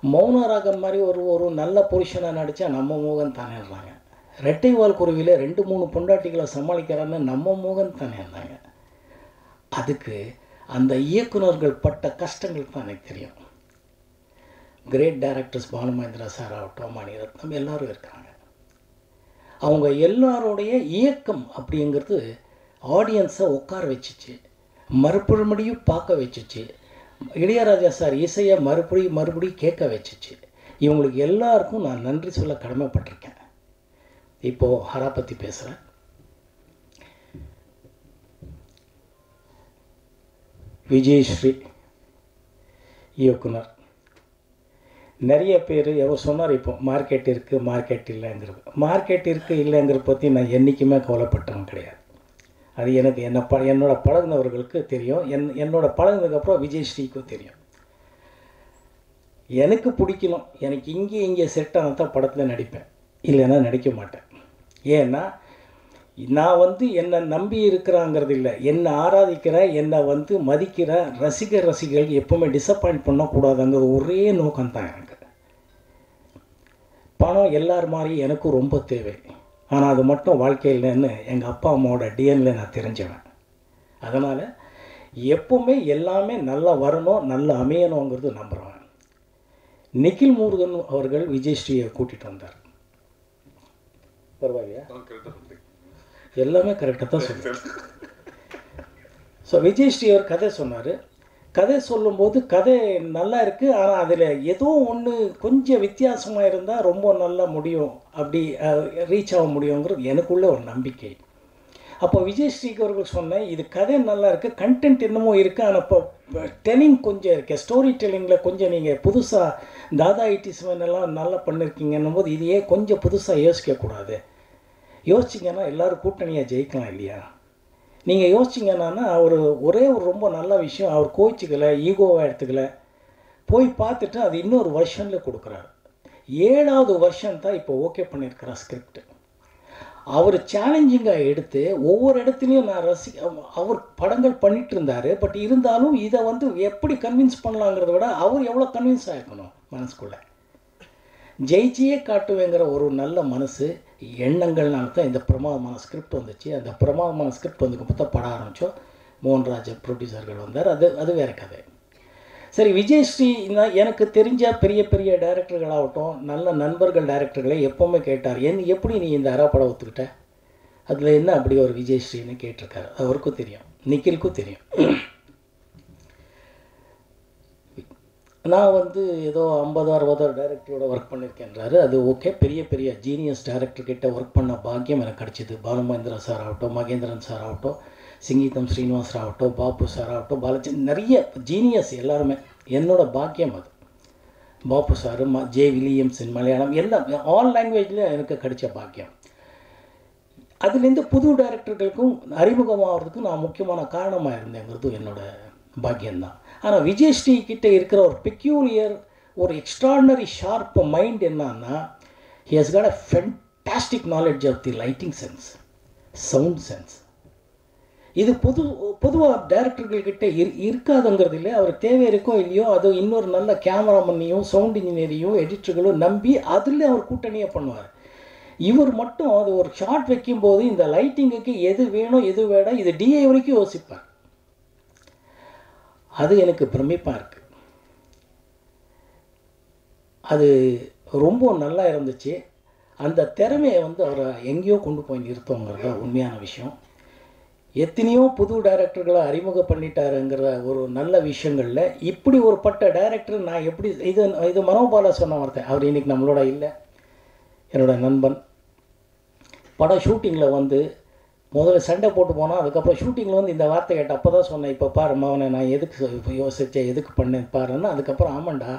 மௌனராகம் மாதிரி ஒரு நல்ல புருஷனை நடித்தா நம்ம மோகன் தானேன்றாங்க. ரெட்டை வால் குருவியில் 2-3 பொண்டாட்டிகளை சமாளிக்கிறான்னு நம்ம மோகன் தானேன்றாங்க. அதுக்கு அந்த இயக்குநர்கள் பட்ட கஷ்டங்கள் தான் எனக்கு தெரியும். கிரேட் டைரக்டர்ஸ் பாலுமகேந்திரா சார் ஆகட்டும், மணிரத்னம் எல்லோரும் இருக்காங்க. அவங்க எல்லாரோடைய இயக்கம் அப்படிங்கிறது ஆடியன்ஸை உட்கார வச்சிச்சு, மறுபடியும் பார்க்க வச்சிச்சு. இளையராஜா சார் இசையை மறுபடியும் கேட்க வச்சிச்சு. இவங்களுக்கு எல்லாருக்கும் நான் நன்றி சொல்ல கடமைப்பட்டிருக்கேன். இப்போது ஹரா பற்றி பேசுகிறேன். விஜயஸ்ரீ இயக்குனர், நிறைய பேர் எவர் சொன்னார் இப்போ மார்க்கெட் இருக்குது மார்க்கெட் இல்லைங்கிறது. மார்க்கெட் இருக்குது இல்லைங்கிறத பற்றி நான் என்றைக்குமே கவலைப்பட்டவன் கிடையாது. அது எனக்கு என்னோட பழகுனவர்களுக்கு தெரியும். என்னோட பழகுனதுக்கப்புறம் விஜயஸ்ரீக்கும் தெரியும். எனக்கு பிடிக்கணும், எனக்கு இங்கே செட் ஆனால் தான் படத்தில் நடிப்பேன், இல்லைன்னா நடிக்க மாட்டேன். ஏன்னா நான் வந்து என்னை நம்பி இருக்கிறாங்கிறது இல்லை, என்னை ஆராதிக்கிற என்னை வந்து மதிக்கிற ரசிகர்கள் எப்போவுமே டிசப்பாயிண்ட் பண்ணக்கூடாதுங்கிற ஒரே நோக்கம்தான் எனக்கு. பணம் எல்லார் மாதிரி எனக்கும் ரொம்ப தேவை, ஆனால் அது மட்டும் வாழ்க்கையில்னு எங்கள் அப்பா அம்மாவோட டிஎன்ல நான் தெரிஞ்சவன். அதனால் எப்போவுமே எல்லாமே நல்லா வரணும், நல்லா அமையணுங்கிறது நம்புகிறவன். நிக்கில் முருகன் அவர்கள் விஜயஸ்ரீயை கூட்டிகிட்டு வந்தார். பரவாயில்லையா? எல்லாமே கரெக்டாக தான் சொல்லுவேன். ஸோ விஜயஸ்ரீ அவர் கதை சொன்னார். கதை சொல்லும்போது கதை நல்லா இருக்குது, ஆனால் அதில் ஏதோ ஒன்று கொஞ்சம் வித்தியாசமாக இருந்தால் ரொம்ப நல்லா முடியும், அப்படி ரீச் ஆக முடியுங்கிறது எனக்குள்ள ஒரு நம்பிக்கை. அப்போ விஜயஸ்ரீக்கு அவர்கள் சொன்னேன், இது கதை நல்லா இருக்குது, கண்டென்ட் என்னமோ இருக்குது, ஆனால் இப்போ டெல்லிங் கொஞ்சம் இருக்குது, ஸ்டோரி டெல்லிங்கில் கொஞ்சம் நீங்கள் புதுசாக தாதா இட்டிஸ்மெல்லாம் நல்லா பண்ணியிருக்கீங்கன்னும் போது இதையே கொஞ்சம் புதுசாக யோசிக்கக்கூடாது. யோசிச்சிங்கன்னா எல்லோரும் கூட்டணியாக ஜெயிக்கலாம் இல்லையா? நீங்கள் யோசிச்சிங்கன்னா ஒரே ஒரு ரொம்ப நல்ல விஷயம், அவர் கோச்சிக்கலை, ஈகோவாக எடுத்துக்கல, போய் பார்த்துட்டு அது இன்னொரு வருஷனில் கொடுக்குறாரு. 7வது வருஷம் தான் இப்போ ஓகே பண்ணியிருக்கிறார் ஸ்கிரிப்ட். அவர் சேலஞ்சிங்காக எடுத்து ஒவ்வொரு இடத்துலையும் நான் அவர் படங்கள் பண்ணிகிட்டு இருந்தார். பட் இருந்தாலும் இதை வந்து எப்படி கன்வின்ஸ் பண்ணலாங்கிறத விட அவர் எவ்வளோ கன்வின்ஸ் ஆகிருக்கணும் மனசுக்குள்ளே. ஜெயிச்சியே காட்டுவேங்கிற ஒரு நல்ல மனசு எண்ணங்கள்னால தான் இந்த பிரமாதமான ஸ்கிரிப்ட் வந்துச்சு. அந்த பிரமாதமான ஸ்கிரிப்ட் வந்து பார்த்தா பட ஆரம்பித்தோம். மோகன்ராஜ் ப்ரொடியூசர்கள் வந்தார். அது வேறு கதை. சரி, விஜயஸ்ரீ எனக்கு தெரிஞ்ச பெரிய பெரிய டைரக்டர்களாகட்டும், நல்ல நண்பர்கள் டைரக்டர்களை எப்போவுமே கேட்டார், எப்படி நீ இந்த படம் ஒத்துக்கிட்ட, அதில் என்ன அப்படி ஒரு விஜயஸ்ரீன்னு கேட்டிருக்காரு. அவருக்கும் தெரியும், நிக்கிலுக்கும் தெரியும். நான் வந்து ஏதோ 50-60 டைரக்டரோட ஒர்க் பண்ணியிருக்கேன்றாரு. அது ஓகே. பெரிய பெரிய ஜீனியஸ் டைரக்டர்கிட்ட ஒர்க் பண்ண பாக்கியம் எனக்கு கிடச்சிது. பாலுமகேந்திரா சார் ஆகட்டும், மகேந்திரன் சார் ஆகட்டும், சிங்கீதம் ஸ்ரீனிவாஸ் ஆகட்டும், பாபு சார் ஆகட்டும், பாலாஜி, நிறைய ஜீனியஸ் எல்லாருமே என்னோட பாக்கியம் அது. பாபு சார், ஜே வில்லியம்ஸின் மலையாளம் எல்லாம் ஆல் லாங்குவேஜில் எனக்கு கிடைச்ச பாக்கியம். அதுலேருந்து புது டைரக்டர்களுக்கும் அறிமுகமாகிறதுக்கும் நான் முக்கியமான காரணமாக இருந்தேங்கிறது என்னோட பாக்கியம்தான். ஆனால் விஜயஸ்ரீ கிட்டே இருக்கிற ஒரு பெக்யூலியர், ஒரு எக்ஸ்ட்ராடினரி ஷார்ப் மைண்ட் என்னன்னா, he has got a fantastic knowledge of the lighting sense, sound sense. இது பொதுவாக டைரக்டர்கள்கிட்ட இருக்காதுங்கிறது இல்லை. அவர் தேவை இருக்கோ இல்லையோ, அது இன்னொரு நல்ல கேமராமேனையும் சவுண்ட் இன்ஜினியரையும் எடிட்டர்களும் நம்பி அதில் அவர் கூட்டணியை பண்ணுவார். இவர் மட்டும் அது ஒரு ஷார்ட் வைக்கும்போது இந்த லைட்டிங்குக்கு எது வேணும் எது வேணும் இது டிஏ வரைக்கும் யோசிப்பார். அது எனக்கு பிரமிப்பாக இருக்குது. அது ரொம்ப நல்லா இருந்துச்சு. அந்த திறமையை வந்து அவரை எங்கேயோ கொண்டு போய் நிறுத்தோங்கிறது உண்மையான விஷயம். எத்தனையோ புது டைரக்டர்களை அறிமுகம் பண்ணிட்டாருங்கிற ஒரு நல்ல விஷயங்களில் இப்படி ஒரு பட்ட டைரக்டர் நான் எப்படி இது மனோபாலா சொன்ன வார்த்தை. அவர் இன்றைக்கி நம்மளோட இல்லை, என்னோடய நண்பன். படம் ஷூட்டிங்கில் வந்து முதல்ல சண்டை போட்டு போனால், அதுக்கப்புறம் ஷூட்டிங்கில் வந்து இந்த வார்த்தை கேட்ட அப்போ தான் சொன்னேன், இப்போ பாரு மவனை நான் எதுக்கு யோசித்தேன், எதுக்கு பண்ணேன் பாருன்னா, அதுக்கப்புறம் ஆமாண்டா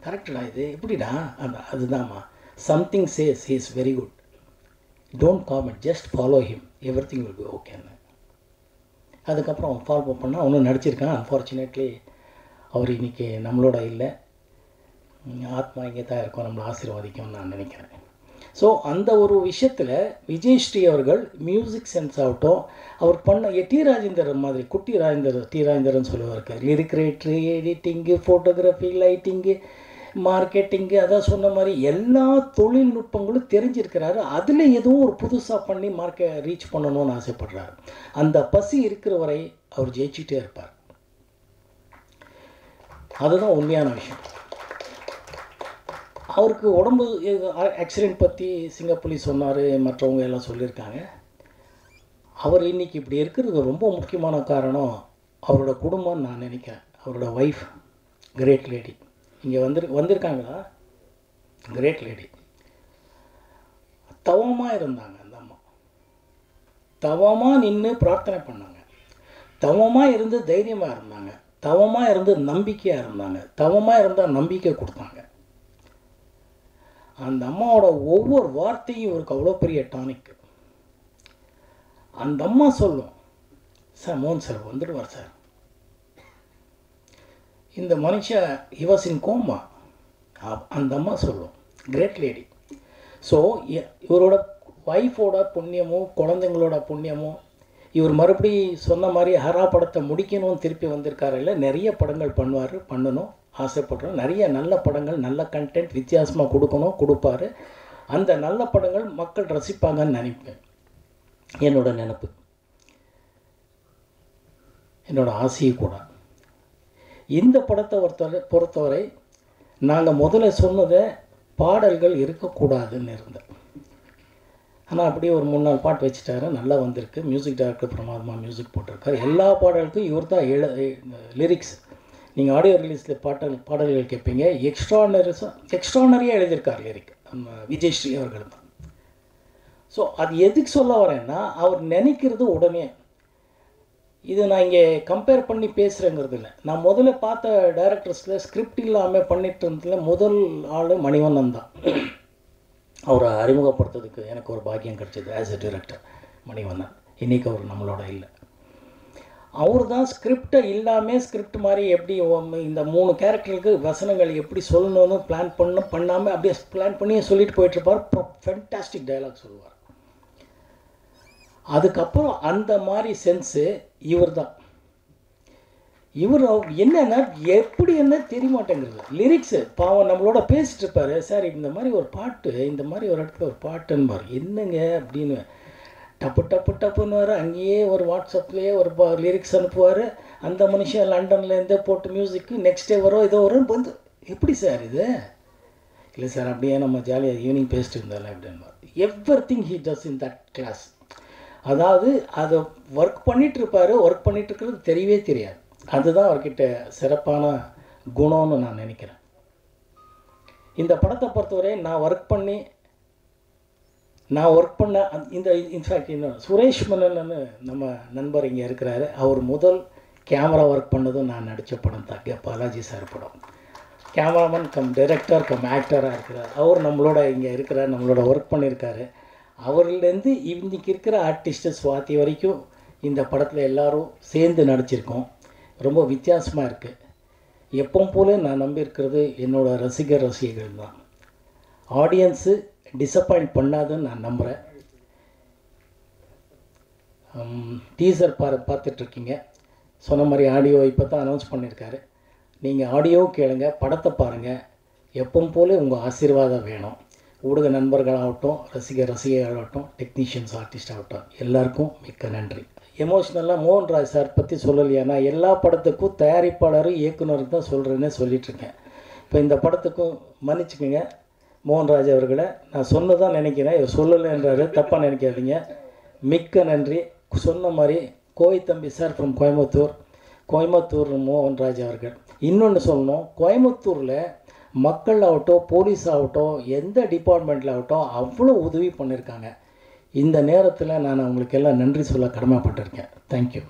கரெக்டுடா, இது எப்படிடா, அதுதான்மா, something says he is very good, don't comment, just follow him, everything will be ஓகேன்னு. அதுக்கப்புறம் அவன் ஃபாலோ பண்ணால் அவனும் நடிச்சிருக்கான். அன்ஃபார்ச்சுனேட்லி அவர் இன்றைக்கி நம்மளோட இல்லை, ஆத்மா இங்கே தான் இருக்கும், நம்மளை ஆசீர்வதிக்கும்னு நான் நினைக்கிறேன். ஸோ அந்த ஒரு விஷயத்தில் விஜயஸ்ரீ அவர்கள் மியூசிக் சென்ஸ் ஆகட்டும், அவர் பண்ண டி ராஜேந்தரன் மாதிரி, குட்டி ராஜேந்தர், டி ராஜேந்தரன் சொல்லுவார், லிரிக் ரைட்ரு, எடிட்டிங்கு, ஃபோட்டோகிராஃபி, லைட்டிங்கு, மார்க்கெட்டிங்கு, அதான் சொன்ன மாதிரி எல்லா தொழில்நுட்பங்களும் தெரிஞ்சிருக்கிறாரு. அதில் எதுவும் ஒரு புதுசாக பண்ணி ரீச் பண்ணணும்னு ஆசைப்படுறாரு. அந்த பசி இருக்கிற வரை அவர் ஜெயிச்சுட்டே இருப்பார். அதுதான் உண்மையான விஷயம். அவருக்கு உடம்பு ஆக்சிடெண்ட் பற்றி சிங்கப்புலி சொன்னார், மற்றவங்க எல்லாம் சொல்லியிருக்காங்க. அவர் இன்றைக்கி இப்படி இருக்கிறதுக்கு ரொம்ப முக்கியமான காரணம் அவரோட குடும்பம்னு நான் நினைக்கிறேன். அவரோட ஒய்ஃப் கிரேட் லேடி இங்கே வந்திருக்காங்களா, கிரேட் லேடி. தவமாக இருந்தாங்க அந்த அம்மா, தவமாக நின்று பிரார்த்தனை பண்ணாங்க, தவமாக இருந்து தைரியமாக இருந்தாங்க, தவமாக இருந்து நம்பிக்கையாக இருந்தாங்க, தவமாக இருந்தால் நம்பிக்கை கொடுத்தாங்க. அந்த அம்மாவோட ஒவ்வொரு வார்த்தையும் இவருக்கு அவ்வளோ பெரிய டானிக். அந்த அம்மா சொல்லும், சார் மோகன் சார் வந்துடுவார் சார், இந்த மனுஷன் இவசின் கோமா, அந்த அம்மா சொல்லும், கிரேட் லேடி. ஸோ இவரோட ஒய்ஃபோட புண்ணியமும் குழந்தைங்களோட முக்கியமும் இவர் மறுபடி சொன்ன மாதிரி ஹரா படத்தை முடிக்கணும்னு திருப்பி வந்திருக்காரு. இல்லை நிறைய படங்கள் பண்ணணும் ஆசைப்படுறோம். நிறைய நல்ல படங்கள், நல்ல கண்டென்ட் வித்தியாசமாக கொடுப்பார். அந்த நல்ல படங்கள் மக்கள் ரசிப்பாங்கன்னு நினைப்பேன். என்னோட நினைப்பு, என்னோட ஆசையும் கூட. இந்த படத்தை பொறுத்தவரை நாங்கள் முதல்ல சொன்னதை பாடல்கள் இருக்கக்கூடாதுன்னு இருந்தேன். ஆனால் அப்படியே ஒரு 3-4 பாட்டு வச்சுட்டாரு, நல்லா வந்திருக்கு. மியூசிக் டைரக்டர் பிரமாதமாக மியூசிக் போட்டிருக்காரு. எல்லா பாடலுக்கும் இவர் தான் லிரிக்ஸ். நீங்கள் ஆடியோ ரிலீஸில் பாடல்கள் கேட்பீங்க, எக்ஸ்ட்ரானரியாக எழுதியிருக்கார் லிரிக் நம்ம விஜயஸ்ரீ அவர்கள் தான். ஸோ அது எதுக்கு சொல்ல வரேன்னா, அவர் நினைக்கிறது உடனே. இது நான் இங்கே கம்பேர் பண்ணி பேசுகிறேங்கிறது இல்லை. நான் முதல்ல பார்த்த டைரக்டர்ஸில் ஸ்கிரிப்ட் இல்லாமல் பண்ணிட்டு இருந்ததில் முதல் ஆள் மணிவண்ணன் தான். அவரை அறிமுகப்படுத்துறதுக்கு எனக்கு ஒரு பாக்கியம் கிடச்சிது ஆஸ் எ டைரக்டர். மணிவண்ணன் இன்றைக்கி அவர் நம்மளோட இல்லை. அவர் தான் ஸ்கிரிப்டை இல்லாமல் ஸ்கிரிப்ட் மாதிரி எப்படி இந்த 3 கேரக்டருக்கு வசனங்கள் எப்படி சொல்லணும்னு பண்ணாமல் அப்படியே பிளான் பண்ணி சொல்லிட்டு போயிட்டுருப்பார். ஃபென்டாஸ்டிக் டைலாக் சொல்லுவார். அதுக்கப்புறம் அந்த மாதிரி சென்ஸு இவர் தான். இவர் என்னென்னா எப்படி என்ன தெரிய மாட்டேங்கிறது. லிரிக்ஸு பாவம் நம்மளோட பேசிட்டு இருப்பார், சார் இந்த மாதிரி ஒரு பாட்டு, இந்த மாதிரி ஒரு இடத்துல ஒரு பாட்டுன்னு என்னங்க அப்படின்னு டப்புன்னு வர அங்கேயே ஒரு வாட்ஸ்அப்லேயே ஒரு லிரிக்ஸ் அனுப்புவார். அந்த மனுஷன் லண்டன்லேருந்தே போட்டு மியூசிக்கு நெக்ஸ்ட் டே வரும் ஏதோ வரும் வந்து, எப்படி சார் இது? இல்லை சார் அப்படியே நம்ம ஜாலியாக ஈவினிங் பேசிட்டு இருந்தாலும் அப்படின்னு. Everything he does in that class. அதாவது அதை ஒர்க் பண்ணிகிட்ருப்பார், ஒர்க் பண்ணிகிட்ருக்கிறது தெரியவே தெரியாது. அதுதான் அவர்கிட்ட சிறப்பான குணம்னு நான் நினைக்கிறேன். இந்த படத்தை பொறுத்தவரை நான் ஒர்க் பண்ண இந்த இன்ஃபேக்ட் இன்னும் சுரேஷ் மன்னன்னு நம்ம நண்பர் இங்கே இருக்கிறாரு. அவர் முதல் கேமரா ஒர்க் பண்ணதும் நான் நடித்த படம் தான் பாலாஜி சார் படம். கேமராமேன் கம் டைரக்டர் கம் ஆக்டராக இருக்கிறார். அவர் நம்மளோட இங்கே இருக்கிறார், நம்மளோட ஒர்க் பண்ணியிருக்காரு. அவர்லேருந்து இன்றைக்கி இருக்கிற ஆர்டிஸ்ட்டு சுவாதி வரைக்கும் இந்த படத்தில் எல்லோரும் சேர்ந்து நடிச்சிருக்கோம். ரொம்ப வித்தியாசமாக இருக்குது. எப்பவும் போல நான் நம்பியிருக்கிறது என்னோடய ரசிகர்கள் தான். ஆடியன்ஸு டிசப்பாயிண்ட் பண்ணாதுன்னு நான் நம்புகிறேன். டீசர் பார்த்துட்ருக்கீங்க. சொன்ன மாதிரி ஆடியோ இப்போ தான் அனௌன்ஸ் பண்ணியிருக்காரு. நீங்கள் ஆடியோ கேளுங்க, படத்தை பாருங்கள். எப்பவும் போல உங்கள் ஆசீர்வாதம் வேணும். ஊடக நண்பர்களாகட்டும், ரசிகர்களாகட்டும், டெக்னீஷியன்ஸ், ஆர்டிஸ்ட் ஆகட்டும், எல்லாருக்கும் மிக்க நன்றி. எமோஷ்னலாக மோகன்ராஜ் சார் பற்றி சொல்லலையா? நான் எல்லா படத்துக்கும் தயாரிப்பாளரும் இயக்குனருக்கு தான் சொல்கிறேன்னே சொல்லிகிட்ருக்கேன். இப்போ இந்த படத்துக்கும் மன்னிச்சுக்கோங்க மோகன்ராஜ் அவர்களை, நான் சொன்னதான் நினைக்கிறேன், இவர் சொல்லலைன்றாரு, தப்பாக நினைக்காதீங்க. மிக்க நன்றி. சொன்ன மாதிரி கோய் தம்பி சார் ஃப்ரம் கோயம்புத்தூர் மோகன்ராஜ் அவர்கள். இன்னொன்று சொல்லணும், கோயம்புத்தூரில் மக்கள் ஆகட்டும், போலீஸ் ஆகட்டும், எந்த டிபார்ட்மெண்ட்டில் ஆகட்டும் அவ்வளோ உதவி பண்ணியிருக்காங்க. இந்த நேரத்தில் நான் அவங்களுக்கெல்லாம் நன்றி சொல்ல கடமைப்பட்டிருக்கேன். தேங்க்யூ.